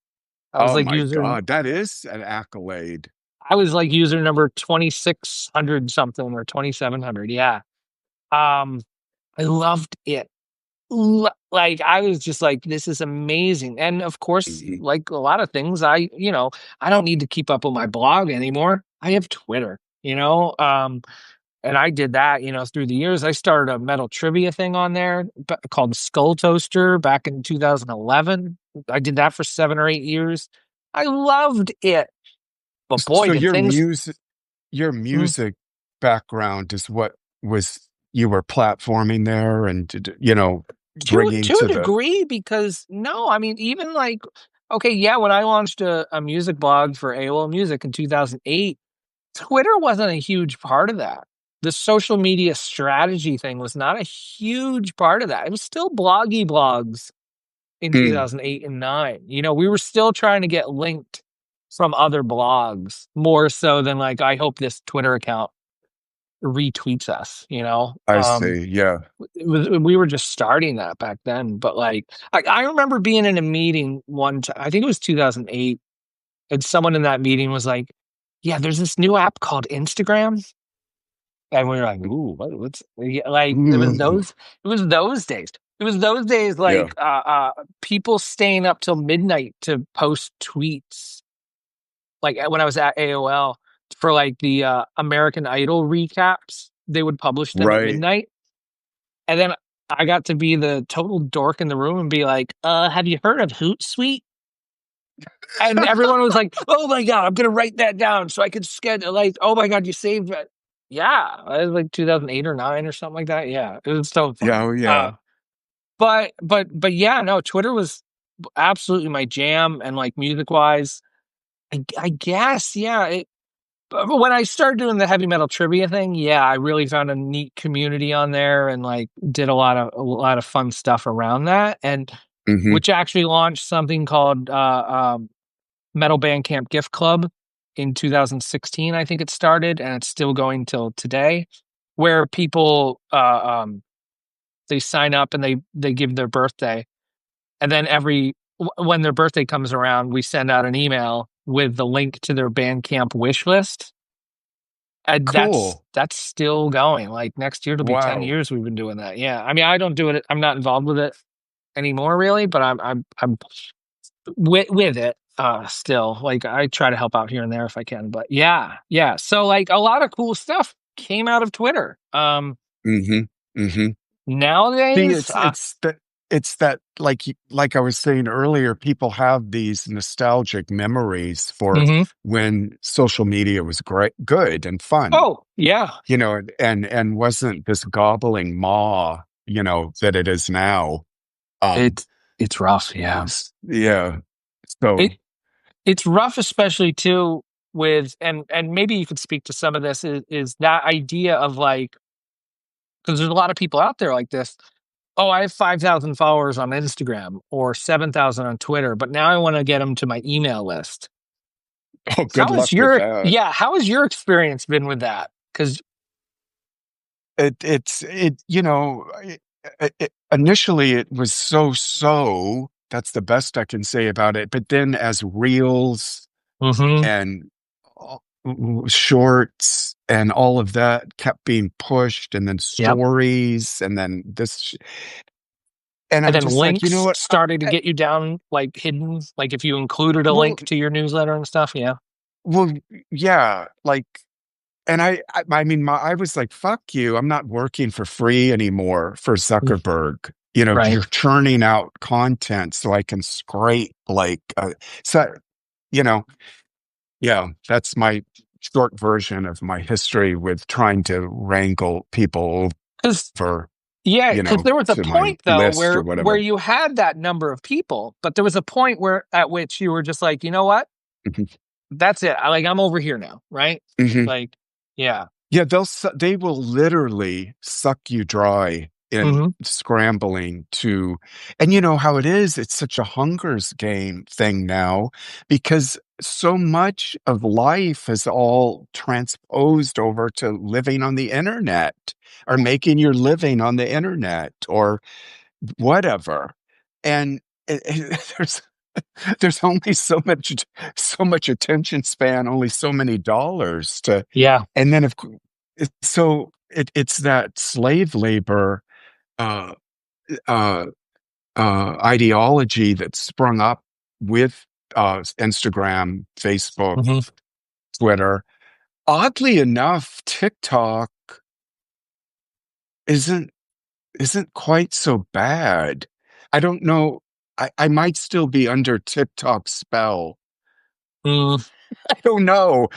Speaker 1: I was
Speaker 2: Oh
Speaker 1: like
Speaker 2: my
Speaker 1: user.
Speaker 2: God, that is an accolade.
Speaker 1: I was like user number 2,600 something or 2,700. Yeah. Um, I loved it. Like I was just like, this is amazing. And of course,
Speaker 2: Mhm.
Speaker 1: like a lot of things, I don't need to keep up with my blog anymore. I have Twitter, and I did that, through the years. I started a metal trivia thing on there called Skull Toaster back in 2011. I did that for 7 or 8 years. I loved it. But boy,
Speaker 2: So
Speaker 1: did things.
Speaker 2: your
Speaker 1: Mm,
Speaker 2: music background is what was you were platforming there and bringing
Speaker 1: to a
Speaker 2: to the.
Speaker 1: degree, because no, I mean, even like, okay, yeah, when I launched a music blog for AOL Music in 2008, Twitter wasn't a huge part of that. The social media strategy thing was not a huge part of that. It was still bloggy blogs in
Speaker 2: Hmm,
Speaker 1: 2008 and 9. We were still trying to get linked from other blogs more so than like, I hope this Twitter account retweets us,
Speaker 2: I see. Yeah.
Speaker 1: we were just starting that back then. But like, I remember being in a meeting one time, I think it was 2008, and someone in that meeting was like, yeah, there's this new app called Instagram. And we were like, ooh, what's yeah, like
Speaker 2: Mm,
Speaker 1: it was those days. It was those days
Speaker 2: yeah.
Speaker 1: like people staying up till midnight to post tweets. Like when I was at AOL. for like the American Idol recaps. They would publish them at
Speaker 2: Right.
Speaker 1: midnight. And then I got to be the total dork in the room and be like, have you heard of Hootsuite? And everyone was like, "Oh my god, I'm gonna write that down so I could schedule." Like, "Oh my god, you saved it!" Yeah, it was like 2008 or nine or something like that. Yeah, it was so
Speaker 2: Yeah,
Speaker 1: funny.
Speaker 2: oh yeah.
Speaker 1: But yeah, no, Twitter was absolutely my jam, and like music wise, I guess yeah. But when I started doing the heavy metal trivia thing, yeah, I really found a neat community on there, and like did a lot of fun stuff around that, and
Speaker 2: Hmm.
Speaker 1: which actually launched something called Metal Bandcamp Gift Club in 2016. I think it started, and it's still going till today, where people they sign up and they give their birthday, and then when their birthday comes around, we send out an email with the link to their Bandcamp wish list, and that's
Speaker 2: Cool.
Speaker 1: that's still going. Like next year, it'll be 10
Speaker 2: Wow.
Speaker 1: years we've been doing that. Yeah, I mean, I don't do it. I'm not involved with it anymore, really, but I'm with it still. Like I try to help out here and there if I can, but yeah, so like a lot of cool stuff came out of Twitter.
Speaker 2: Hmm. Hmm. See,
Speaker 1: Nowadays,
Speaker 2: it's that like I was saying earlier, people have these nostalgic memories for
Speaker 1: mhm.
Speaker 2: when social media was great, good and fun,
Speaker 1: Oh yeah,
Speaker 2: and wasn't this gobbling maw, that it is now. Um,
Speaker 1: it's rough. Yeah,
Speaker 2: yeah. So,
Speaker 1: it it's rough, especially too with and maybe you could speak to some of this is that idea of like, because there's a lot of people out there like this. Oh, I have 5,000 followers on Instagram or 7,000 on Twitter, but now I want to get them to my email list.
Speaker 2: oh, good luck with that.
Speaker 1: How has your experience been with that? Because
Speaker 2: It's it you know initially it was so. That's the best I can say about it. But then as reels
Speaker 1: hmm
Speaker 2: and shorts and all of that kept being pushed, and then
Speaker 1: yep.
Speaker 2: stories, and then this, and
Speaker 1: And
Speaker 2: I'm
Speaker 1: then
Speaker 2: just like, you know
Speaker 1: links
Speaker 2: what?
Speaker 1: started to get you down like hidden, like if you included a
Speaker 2: Well,
Speaker 1: link to your newsletter and stuff. Yeah.
Speaker 2: well, yeah, like, and I mean, I was like, fuck you. I'm not working for free anymore for
Speaker 1: Mm.
Speaker 2: Zuckerberg.
Speaker 1: Right.
Speaker 2: You're churning out content so I can scrape like, so, you know, yeah, that's my short version of my history with trying to wrangle people
Speaker 1: Because
Speaker 2: over,
Speaker 1: yeah, because there was a
Speaker 2: to my
Speaker 1: point though
Speaker 2: list
Speaker 1: where
Speaker 2: or whatever.
Speaker 1: you had that number of people, but there was a point where at which you were just like, you know what?
Speaker 2: Mhm.
Speaker 1: That's it. I'm over here now, right?
Speaker 2: Mhm.
Speaker 1: Like, yeah.
Speaker 2: Yeah, they will literally suck you dry in
Speaker 1: hmm
Speaker 2: scrambling to, and you know how it is. It's such a hunger's game thing now because so much of life is all transposed over to living on the internet or making your living on the internet or whatever. And there's only so much attention span, only so many dollars to,
Speaker 1: Yeah.
Speaker 2: and then so it's that slave labor uh uh ideology that sprung up with Instagram, Facebook,
Speaker 1: hmm
Speaker 2: Twitter. Oddly enough, TikTok isn't isn't quite so bad. I don't know. I might still be under TikTok's spell.
Speaker 1: mm
Speaker 2: I don't know.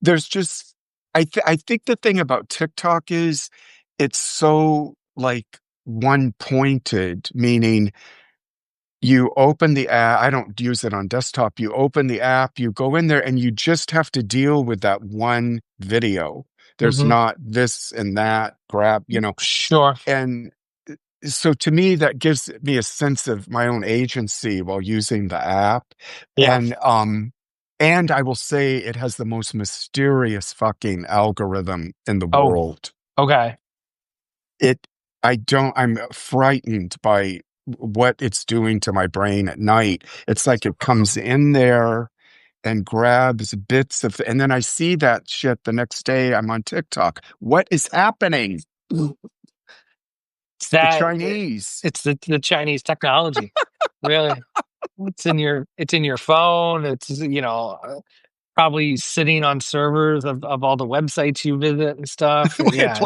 Speaker 2: There's just I think the thing about TikTok is it's so like one pointed, meaning you open the app. I don't use it on desktop. You open the app, you go in there, and you just have to deal with that one video. There's
Speaker 1: hmm
Speaker 2: not this and that grab,
Speaker 1: Sure.
Speaker 2: and so to me that gives me a sense of my own agency while using the app.
Speaker 1: Yeah.
Speaker 2: And I will say it has the most mysterious fucking algorithm in the
Speaker 1: Oh,
Speaker 2: world.
Speaker 1: okay.
Speaker 2: it I'm frightened by what it's doing to my brain at night. It's like it comes in there and grabs bits of, and then I see that shit the next day I'm on TikTok. What is happening?
Speaker 1: It's
Speaker 2: The
Speaker 1: that
Speaker 2: Chinese.
Speaker 1: it's the Chinese technology. Really. It's in your phone. It's probably sitting on servers of all the websites you visit and stuff.
Speaker 2: Wait,
Speaker 1: Yeah, it's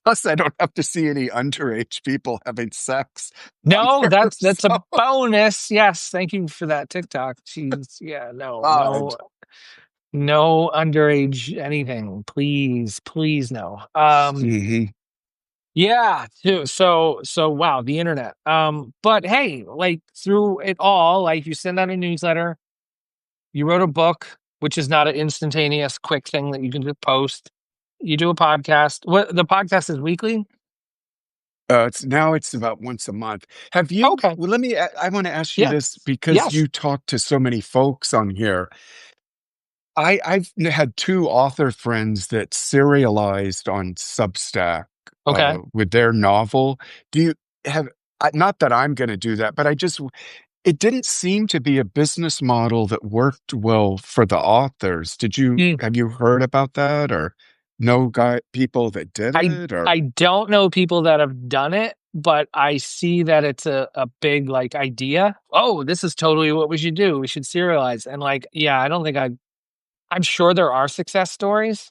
Speaker 2: plus, I don't have to see any underage people having sex on
Speaker 1: no,
Speaker 2: there.
Speaker 1: that's a
Speaker 2: So,
Speaker 1: bonus. Yes, thank you for that TikTok. She's yeah, no,
Speaker 2: God.
Speaker 1: no, no underage anything. Please, please no.
Speaker 2: Hmm.
Speaker 1: Yeah, so wow, the internet. But hey, like through it all, like you send out a newsletter, you wrote a book, which is not an instantaneous quick thing that you can just post. You do a podcast. What the podcast is weekly?
Speaker 2: It's about once a month. Have you?
Speaker 1: Okay.
Speaker 2: Well, I want to ask you
Speaker 1: Yeah.
Speaker 2: this because
Speaker 1: Yes.
Speaker 2: you talk to so many folks on here. I've had two author friends that serialized on Substack
Speaker 1: Okay.
Speaker 2: with their novel. Do you have? Not that I'm going to do that, but it didn't seem to be a business model that worked well for the authors.
Speaker 1: Mm.
Speaker 2: Have you heard about that or know people that did
Speaker 1: I
Speaker 2: it or?
Speaker 1: I don't know people that have done it, but I see that it's a big like idea. Oh, this is totally what we should do. We should serialize. And like, yeah, I don't think I'm sure there are success stories,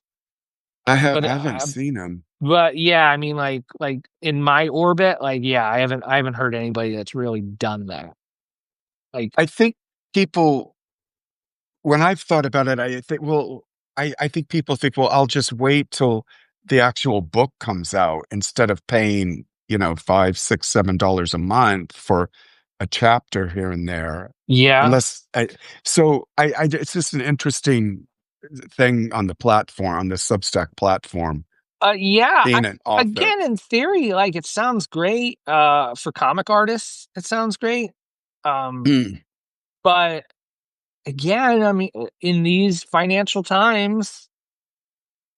Speaker 1: but
Speaker 2: I haven't seen them.
Speaker 1: yeah, I mean like in my orbit, like yeah, I haven't heard anybody that's really done that. Like,
Speaker 2: I think people, when I've thought about it, I think people think, well, I'll just wait till the actual book comes out instead of paying, $5, $6, $7 a month for a chapter here and there.
Speaker 1: yeah,
Speaker 2: Unless it's just an interesting thing on the platform, on the Substack platform,
Speaker 1: yeah.
Speaker 2: being an author.
Speaker 1: Again, in theory, like it sounds great. For comic artists, it sounds great. Um,
Speaker 2: Mm,
Speaker 1: but again, I mean, in these financial times,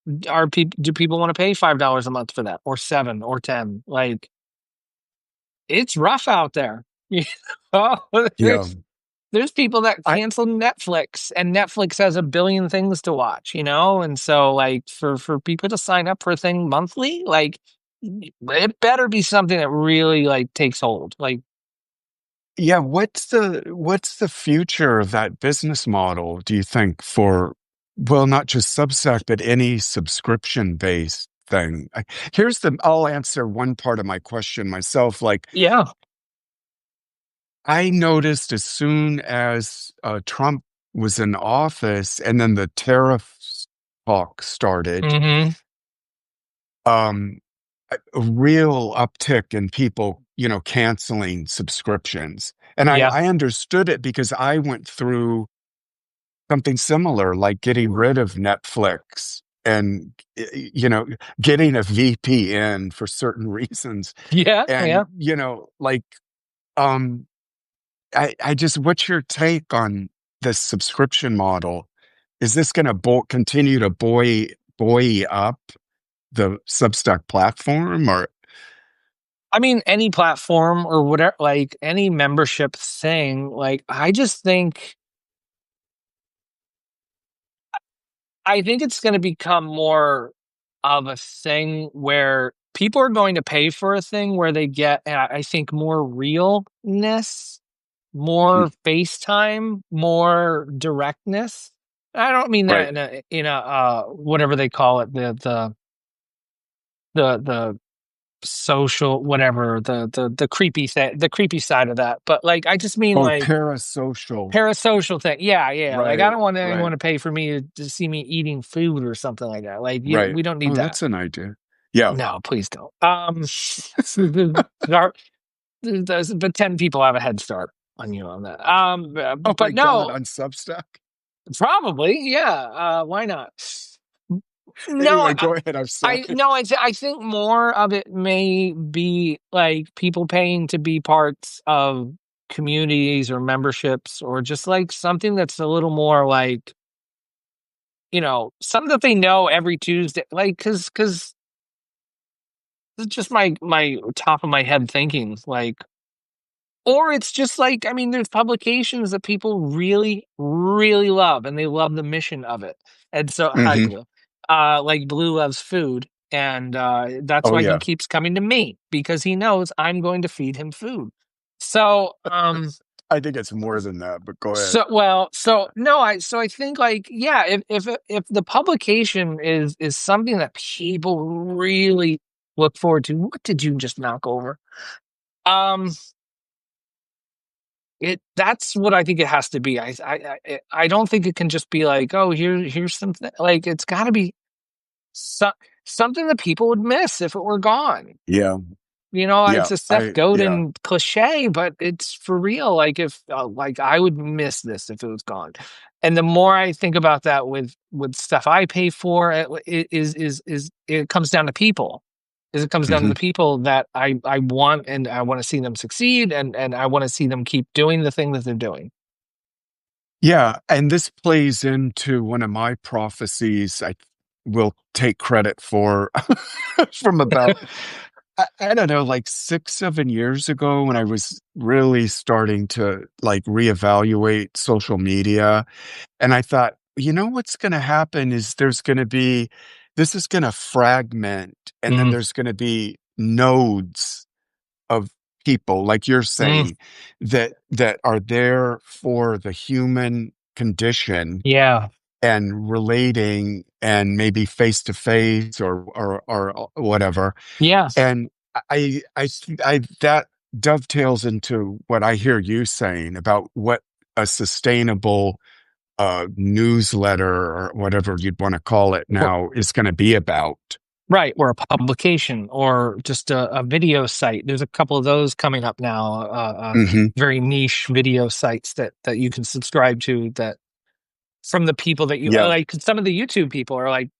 Speaker 1: do people want to pay $5 a month for that, or 7 or 10? Like, it's rough out there. You know?
Speaker 2: yeah.
Speaker 1: There's people that
Speaker 2: I
Speaker 1: cancel Netflix, and Netflix has a billion things to watch, and so like for people to sign up for a thing monthly, like it better be something that really like takes hold. Like,
Speaker 2: Yeah, what's the future of that business model, do you think, for, well, not just Substack, but any subscription-based thing? I'll answer one part of my question myself. Like,
Speaker 1: yeah,
Speaker 2: I noticed as soon as Trump was in office and then the tariff talk started,
Speaker 1: hmm,
Speaker 2: um, a real uptick in people, canceling subscriptions. And
Speaker 1: yeah,
Speaker 2: I understood it because I went through something similar, like getting rid of Netflix and, getting a VPN for certain reasons.
Speaker 1: yeah,
Speaker 2: And,
Speaker 1: yeah.
Speaker 2: um, what's your take on this subscription model? Is this going to continue to buoy up the Substack platform or?
Speaker 1: I mean, any platform or whatever, like any membership thing. Like, I think it's going to become more of a thing where people are going to pay for a thing where they get, I think, more realness, more FaceTime, more directness. I don't mean that
Speaker 2: Right.
Speaker 1: in a whatever they call it, the social whatever, the creepy side of that. But like I just mean
Speaker 2: Oh,
Speaker 1: like
Speaker 2: parasocial.
Speaker 1: parasocial thing. Yeah, yeah. Like I
Speaker 2: Right,
Speaker 1: don't want
Speaker 2: right,
Speaker 1: anyone to pay for me to see me eating food or something like that. Like
Speaker 2: right.
Speaker 1: we don't need
Speaker 2: Oh,
Speaker 1: that.
Speaker 2: that's an idea. Yeah.
Speaker 1: No, please don't. Our- but 10 people have a head start on you on that.
Speaker 2: Oh my
Speaker 1: But
Speaker 2: God,
Speaker 1: no,
Speaker 2: on Substack.
Speaker 1: probably, yeah. Why not? No,
Speaker 2: Anyway, go ahead. I'm
Speaker 1: I
Speaker 2: sorry.
Speaker 1: no, I think more of it may be like people paying to be parts of communities or memberships or just like something that's a little more like, something that they know every Tuesday, like because it's just my top of my head thinking, like, or it's just like, I mean, there's publications that people really, really love, and they love the mission of it. And so, hi,
Speaker 2: Hmm.
Speaker 1: Blue. Like Blue loves food, and that's
Speaker 2: Oh
Speaker 1: why he
Speaker 2: yeah.
Speaker 1: keeps coming to me because he knows I'm going to feed him food. So,
Speaker 2: I think it's more than that, but go ahead.
Speaker 1: So no, I think like yeah, if the publication is something that people really look forward to, what did you just knock over? Um, it that's what I think it has to be. I don't think it can just be like, oh, here's something like it's got to be so, something that people would miss if it were gone.
Speaker 2: Yeah,
Speaker 1: You know,
Speaker 2: yeah,
Speaker 1: it's a Seth
Speaker 2: yeah.
Speaker 1: Godin cliche, but it's for real. Like if like I would miss this if it was gone. And the more I think about that with stuff I pay for, is it comes down to people. Is it comes down to
Speaker 2: Hmm.
Speaker 1: the people that I want and I want to see them succeed and I want to see them keep doing the thing that they're doing.
Speaker 2: Yeah, and this plays into one of my prophecies I will take credit for from about I don't know, like 6, 7 years ago when I was really starting to like reevaluate social media. And I thought, you know, what's going to happen is this is going to fragment, and then
Speaker 1: Mm,
Speaker 2: there's going to be nodes of people, like you're
Speaker 1: mm,
Speaker 2: saying, that are there for the human condition
Speaker 1: yeah.
Speaker 2: and relating and maybe face to face or whatever.
Speaker 1: Yeah.
Speaker 2: And that dovetails into what I hear you saying about what a sustainable newsletter or whatever you'd want to call it now is going to be about.
Speaker 1: Right, or a publication, or just a video site. There's a couple of those coming up now.
Speaker 2: Hmm.
Speaker 1: Very niche video sites that you can subscribe to. That from the people that you
Speaker 2: Yeah,
Speaker 1: like. 'Cause some of the YouTube people are like,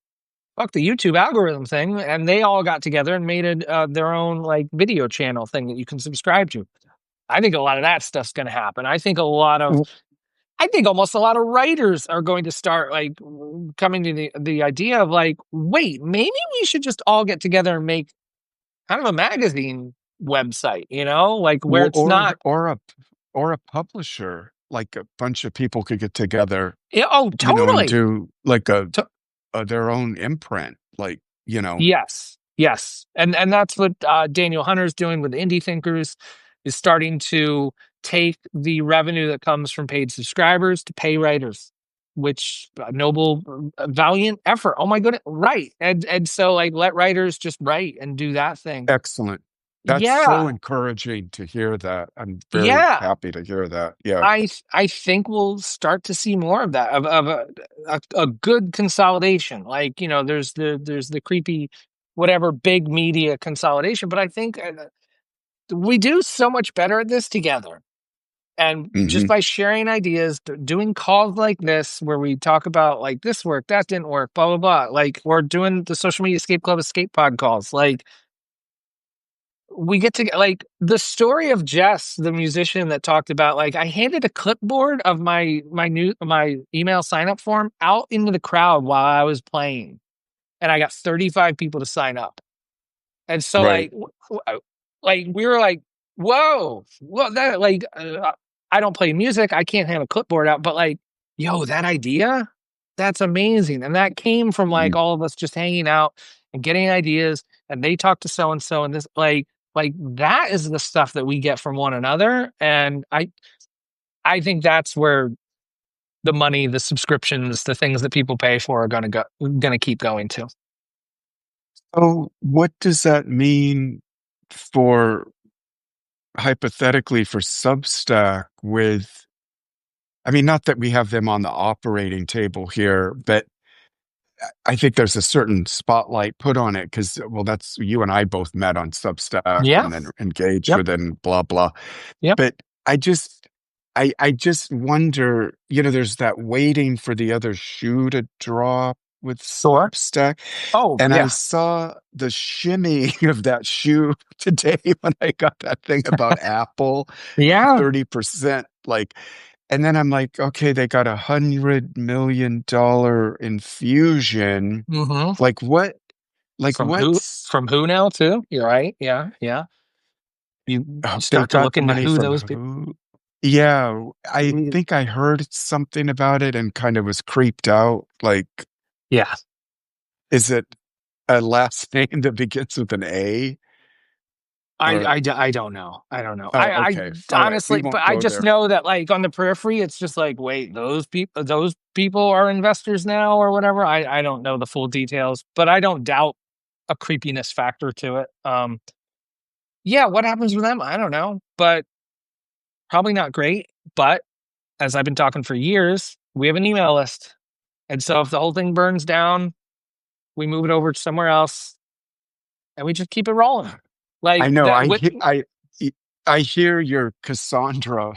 Speaker 1: "Fuck the YouTube algorithm thing," and they all got together and made their own like video channel thing that you can subscribe to. I think a lot of that stuff's going to happen. I think almost a lot of writers are going to start like coming to the idea of like, wait, maybe we should just all get together and make kind of a magazine website, you know, like where
Speaker 2: or
Speaker 1: it's not.
Speaker 2: or a publisher, like a bunch of people could get together,
Speaker 1: Yeah, oh,
Speaker 2: you know, and
Speaker 1: totally.
Speaker 2: do like
Speaker 1: To-
Speaker 2: their own imprint, like, you know.
Speaker 1: yes, yes, and that's what Daniel Hunter's doing with Indie Thinkers, is starting to take the revenue that comes from paid subscribers to pay writers, which noble, valiant effort. Oh my goodness, right? And so like let writers just write and do that thing.
Speaker 2: Excellent. That's so
Speaker 1: Yeah,
Speaker 2: encouraging to hear that. I'm very
Speaker 1: yeah.
Speaker 2: happy to hear that. Yeah.
Speaker 1: I think we'll start to see more of that of a good consolidation. Like you know, there's the creepy, whatever big media consolidation, but I think we do so much better at this together. And just
Speaker 2: Hmm.
Speaker 1: by sharing ideas, doing calls like this, where we talk about like this worked, that didn't work, blah blah blah. Like we're doing the social media escape club escape pod calls. Like we get to like the story of Jess, the musician that talked about like I handed a clipboard of my email sign up form out into the crowd while I was playing, and I got 35 people to sign up. And so
Speaker 2: Right.
Speaker 1: like we were like, whoa, well that like I don't play music, I can't hand a clipboard out, but like, yo, that idea, that's amazing. And that came from like
Speaker 2: Mhm.
Speaker 1: all of us just hanging out and getting ideas, and they talked to so and so, and this like that is the stuff that we get from one another. And I think that's where the money, the subscriptions, the things that people pay for are gonna keep going to.
Speaker 2: So, what does that mean for hypothetically for Substack with, I mean, not that we have them on the operating table here, but I think there's a certain spotlight put on it because, well, that's you and I both met on Substack
Speaker 1: Yeah.
Speaker 2: and then engaged
Speaker 1: Yep.
Speaker 2: with it and blah, blah.
Speaker 1: Yep.
Speaker 2: But I just wonder, you know, there's that waiting for the other shoe to drop with
Speaker 1: Sure.
Speaker 2: Substack.
Speaker 1: Oh,
Speaker 2: And I
Speaker 1: yeah.
Speaker 2: saw the shimmy of that shoe today when I got that thing about Apple
Speaker 1: Yeah.
Speaker 2: 30%. Like, and then I'm like, okay, they got $100 million infusion.
Speaker 1: Mhm.
Speaker 2: Like what? Like
Speaker 1: From who?
Speaker 2: what's?
Speaker 1: From who now too? You're right. Yeah, yeah. You
Speaker 2: They
Speaker 1: start to
Speaker 2: got
Speaker 1: look into
Speaker 2: money
Speaker 1: who
Speaker 2: from
Speaker 1: those people.
Speaker 2: who? Yeah, I think I heard something about it and kind of was creeped out. Like,
Speaker 1: Yeah.
Speaker 2: is it a last name that begins with an A? or
Speaker 1: I don't know. I don't know.
Speaker 2: oh,
Speaker 1: I
Speaker 2: okay, all right, we
Speaker 1: honestly, but
Speaker 2: won't
Speaker 1: I
Speaker 2: go
Speaker 1: just
Speaker 2: there.
Speaker 1: know that like on the periphery, it's just like, wait, those people are investors now or whatever. I don't know the full details, but I don't doubt a creepiness factor to it. Yeah, what happens with them? I don't know, but probably not great. But as I've been talking for years, we have an email list. And so if the whole thing burns down, we move it over to somewhere else and we just keep it rolling.
Speaker 2: I
Speaker 1: Like
Speaker 2: know.
Speaker 1: that with
Speaker 2: I hear your Cassandra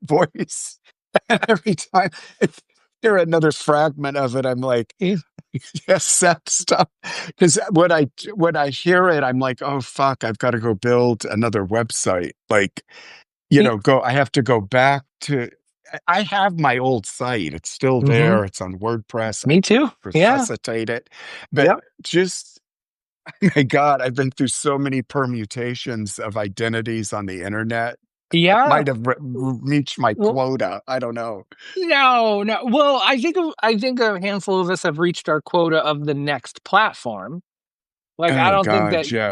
Speaker 2: voice, and every time I hear another fragment of it, I'm like, yes, that stuff. Because when I hear it, I'm like, oh fuck, I've got to go build another website. Like, go. I have to go back to. I have my old site. It's still
Speaker 1: mm-hmm.
Speaker 2: there. It's on WordPress. I
Speaker 1: Me too. Yeah.
Speaker 2: resuscitate it, but
Speaker 1: Yep.
Speaker 2: just my God, I've been through so many permutations of identities on the internet.
Speaker 1: Yeah.
Speaker 2: Might have reached my
Speaker 1: Well,
Speaker 2: quota. I don't know.
Speaker 1: no, no. Well, I think a handful of us have reached our quota of the next platform. Like, I
Speaker 2: Oh
Speaker 1: don't think
Speaker 2: God,
Speaker 1: that
Speaker 2: yeah.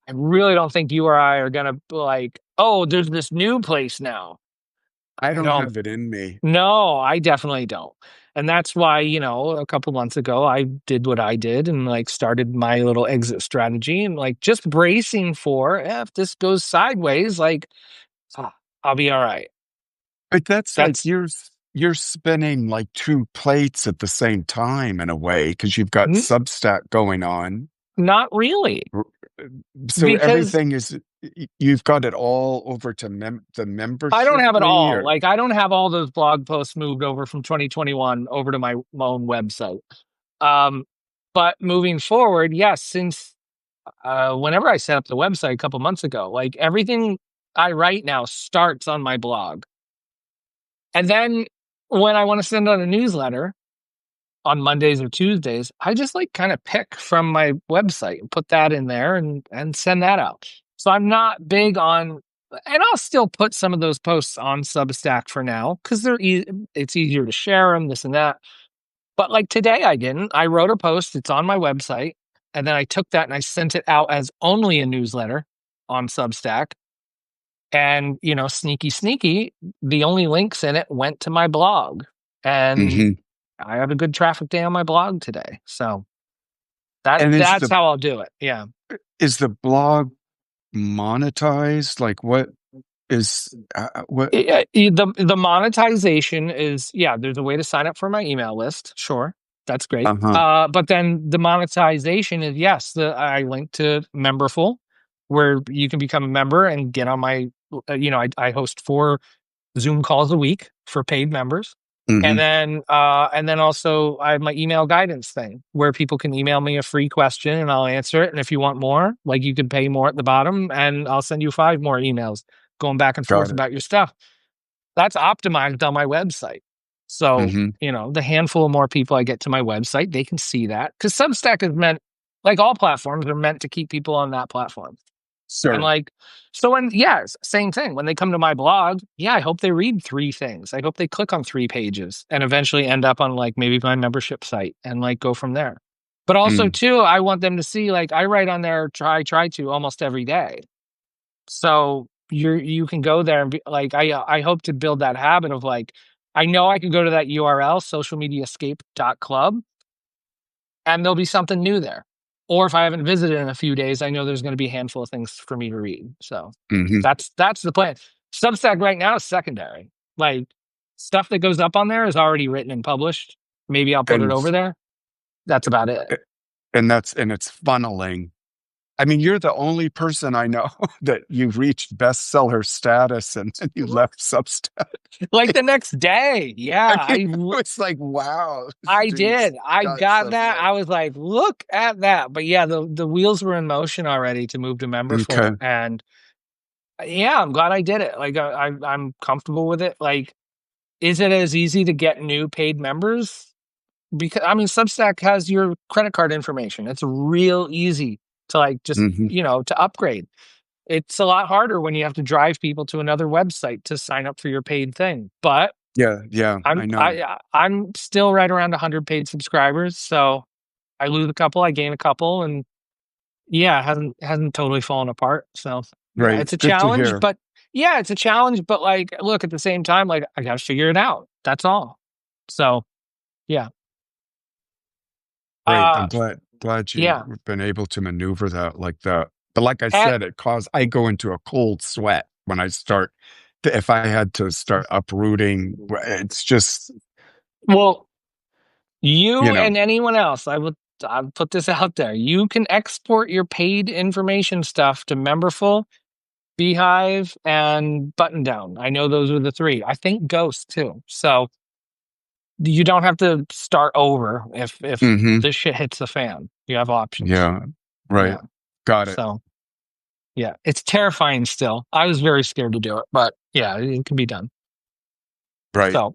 Speaker 1: I really don't think you or I are gonna like, oh, there's this new place now.
Speaker 2: I
Speaker 1: I
Speaker 2: don't
Speaker 1: don't.
Speaker 2: have it in me.
Speaker 1: No, I definitely don't. And that's why, a couple months ago, I did what I did and like started my little exit strategy and like just bracing for if this goes sideways, like, ah, I'll be all right.
Speaker 2: But that's like
Speaker 1: That's
Speaker 2: you're spinning like two plates at the same time in a way because you've got
Speaker 1: n-
Speaker 2: Substack going on.
Speaker 1: not really
Speaker 2: R- So
Speaker 1: because
Speaker 2: everything is you've got it all over to the
Speaker 1: I don't have it
Speaker 2: membershiply
Speaker 1: all.
Speaker 2: or
Speaker 1: Like, I don't have all those blog posts moved over from 2021 over to my own website. Um, but moving forward, yes, since whenever I set up the website a couple months ago, like everything I write now starts on my blog. And then when I want to send out a newsletter on Mondays or Tuesdays, I just like kind of pick from my website and put that in there and send that out. So I'm not big on, and I'll still put some of those posts on Substack for now because it's easier to share them, this and that. But like today, I didn't. I wrote a post, it's on my website, and then I took that and I sent it out as only a newsletter on Substack. And, sneaky, the only links in it went to my blog. And
Speaker 2: Mhm.
Speaker 1: I have a good traffic day on my blog today. So that
Speaker 2: And
Speaker 1: that's how I'll do it. Yeah.
Speaker 2: is the blog monetized? Like what
Speaker 1: The monetization is, yeah, there's a way to sign up for my email list. Sure. That's great.
Speaker 2: uh-huh.
Speaker 1: But then the monetization is, yes, I link to Memberful where you can become a member and get on my, I host 4 Zoom calls a week for paid members.
Speaker 2: Hmm.
Speaker 1: And then also I have my email guidance thing where people can email me a free question and I'll answer it. And if you want more, like you can pay more at the bottom and I'll send you 5 more emails going back and
Speaker 2: Got
Speaker 1: forth
Speaker 2: it.
Speaker 1: about your stuff. That's optimized on my website. So,
Speaker 2: Hmm.
Speaker 1: the handful of more people I get to my website, they can see that because Substack is meant, like all platforms, are meant to keep people on that platform. And
Speaker 2: Sure.
Speaker 1: like, so when, yes, same thing. When they come to my blog, yeah, I hope they read 3 things. I hope they click on 3 pages and eventually end up on like maybe my membership site and like go from there. But also
Speaker 2: Mm.
Speaker 1: too, I want them to see like I write on there, try to almost every day. So you can go there and be like, I hope to build that habit of like, I know I can go to that URL, socialmediascape.club, and there'll be something new there. Or if I haven't visited in a few days, I know there's going to be a handful of things for me to read. So
Speaker 2: Hmm.
Speaker 1: that's the plan. Substack right now is secondary. Like stuff that goes up on there is already written and published. Maybe I'll put it
Speaker 2: And
Speaker 1: over there. That's about it.
Speaker 2: and it's funneling. I mean, you're the only person I know that you've reached bestseller status and you left Substack.
Speaker 1: Like the next day,
Speaker 2: I
Speaker 1: yeah,
Speaker 2: mean, it's like, wow, this
Speaker 1: I
Speaker 2: dude's
Speaker 1: did. I
Speaker 2: got
Speaker 1: got
Speaker 2: some,
Speaker 1: that.
Speaker 2: yeah.
Speaker 1: I was like, look at that. But yeah, the wheels were in motion already to move to Memberful,
Speaker 2: Okay.
Speaker 1: and yeah, I'm glad I did it. Like I'm comfortable with it. Like, is it as easy to get new paid members? Because I mean, Substack has your credit card information. It's real easy to like just
Speaker 2: Hmm.
Speaker 1: to upgrade. It's a lot harder when you have to drive people to another website to sign up for your paid thing. But
Speaker 2: Yeah, yeah, I know.
Speaker 1: I'm still right around 100 paid subscribers, so I lose a couple, I gain a couple, and yeah, hasn't totally fallen apart. So yeah,
Speaker 2: Right.
Speaker 1: it's a
Speaker 2: Good to
Speaker 1: challenge,
Speaker 2: hear.
Speaker 1: but yeah, it's a challenge. But like, look, at the same time, like I got to figure it out. That's all. So yeah,
Speaker 2: Great.
Speaker 1: uh,
Speaker 2: I'm glad you've
Speaker 1: yeah.
Speaker 2: been able to maneuver that like that. But like I
Speaker 1: At,
Speaker 2: said, I go into a cold sweat when I start if I had to start uprooting, it's just,
Speaker 1: well,
Speaker 2: you
Speaker 1: you
Speaker 2: know,
Speaker 1: and anyone else, I'll put this out there. You can export your paid information stuff to Memberful, Beehive, and Button Down. I know those are the three. I think Ghost too. So you don't have to start over if
Speaker 2: hmm
Speaker 1: this shit hits the fan. You have options.
Speaker 2: yeah, right.
Speaker 1: Yeah.
Speaker 2: Got it.
Speaker 1: So yeah, it's terrifying still. I was very scared to do it, but yeah, it can be done.
Speaker 2: Right.
Speaker 1: So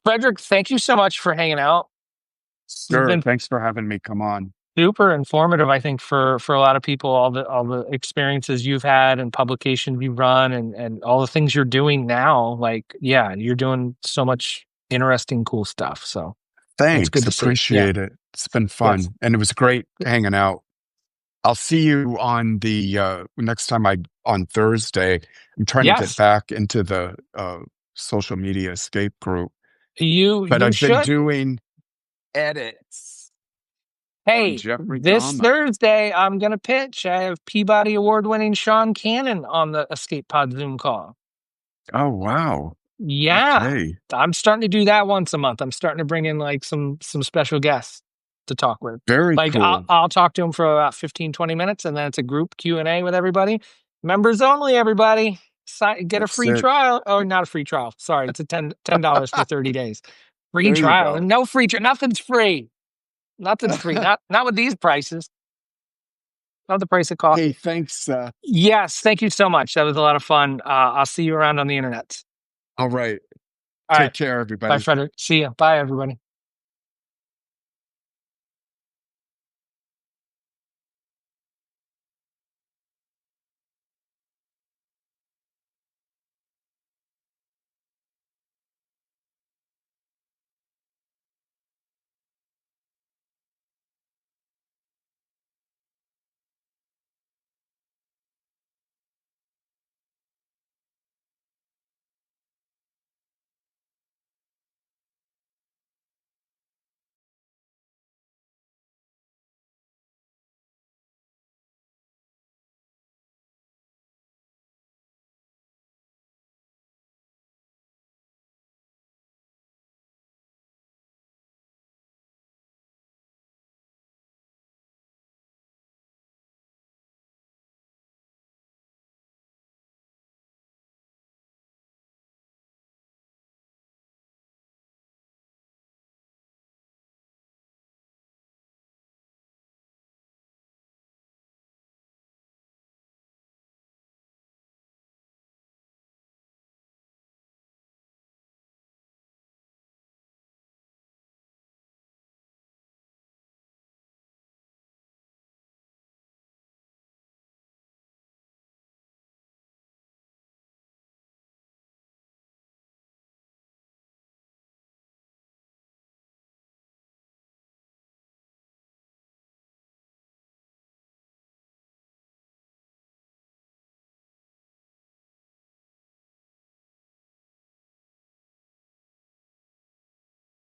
Speaker 1: Frederick, thank you so much for hanging out. This has
Speaker 2: Sure.
Speaker 1: been
Speaker 2: Thanks for having me come on.
Speaker 1: super informative, I think, for a lot of people, all the experiences you've had and publications you've run and all the things you're doing now. Like, yeah, you're doing so much interesting, cool stuff. So it's good
Speaker 2: Thanks.
Speaker 1: to see. Yeah.
Speaker 2: Appreciate it. It's been
Speaker 1: Yes.
Speaker 2: fun. And it was great hanging out. I'll see you on the next time on Thursday. I'm trying to get
Speaker 1: Yes.
Speaker 2: back into the social media escape group,
Speaker 1: You
Speaker 2: but
Speaker 1: you
Speaker 2: I've been
Speaker 1: should.
Speaker 2: doing edits on
Speaker 1: Hey,
Speaker 2: Jeffrey
Speaker 1: this
Speaker 2: Dahmer.
Speaker 1: Thursday I'm gonna pitch. I have Peabody Award winning Sean Cannon on the Escape Pod Zoom call.
Speaker 2: Oh, wow.
Speaker 1: Yeah.
Speaker 2: Okay.
Speaker 1: I'm starting to do that once a month. I'm starting to bring in like some special guests to talk with.
Speaker 2: Very
Speaker 1: Like
Speaker 2: cool.
Speaker 1: I'll talk to them for about 15-20 minutes and then it's a group Q&A with everybody. Members only, everybody. Get a
Speaker 2: That's
Speaker 1: free
Speaker 2: it.
Speaker 1: trial. Oh, not a free trial. Sorry, it's a $10 for 30 days. Free
Speaker 2: There you
Speaker 1: trial.
Speaker 2: go.
Speaker 1: No free trial. Nothing's free. Nothing's free. Not with these prices. Not the price of
Speaker 2: Hey,
Speaker 1: coffee.
Speaker 2: thanks.
Speaker 1: Yes, thank you so much. That was a lot of fun. I'll see you around on the internet.
Speaker 2: All right.
Speaker 1: All right.
Speaker 2: Take care,
Speaker 1: Bye,
Speaker 2: everybody.
Speaker 1: Frederick. See ya. Bye, everybody.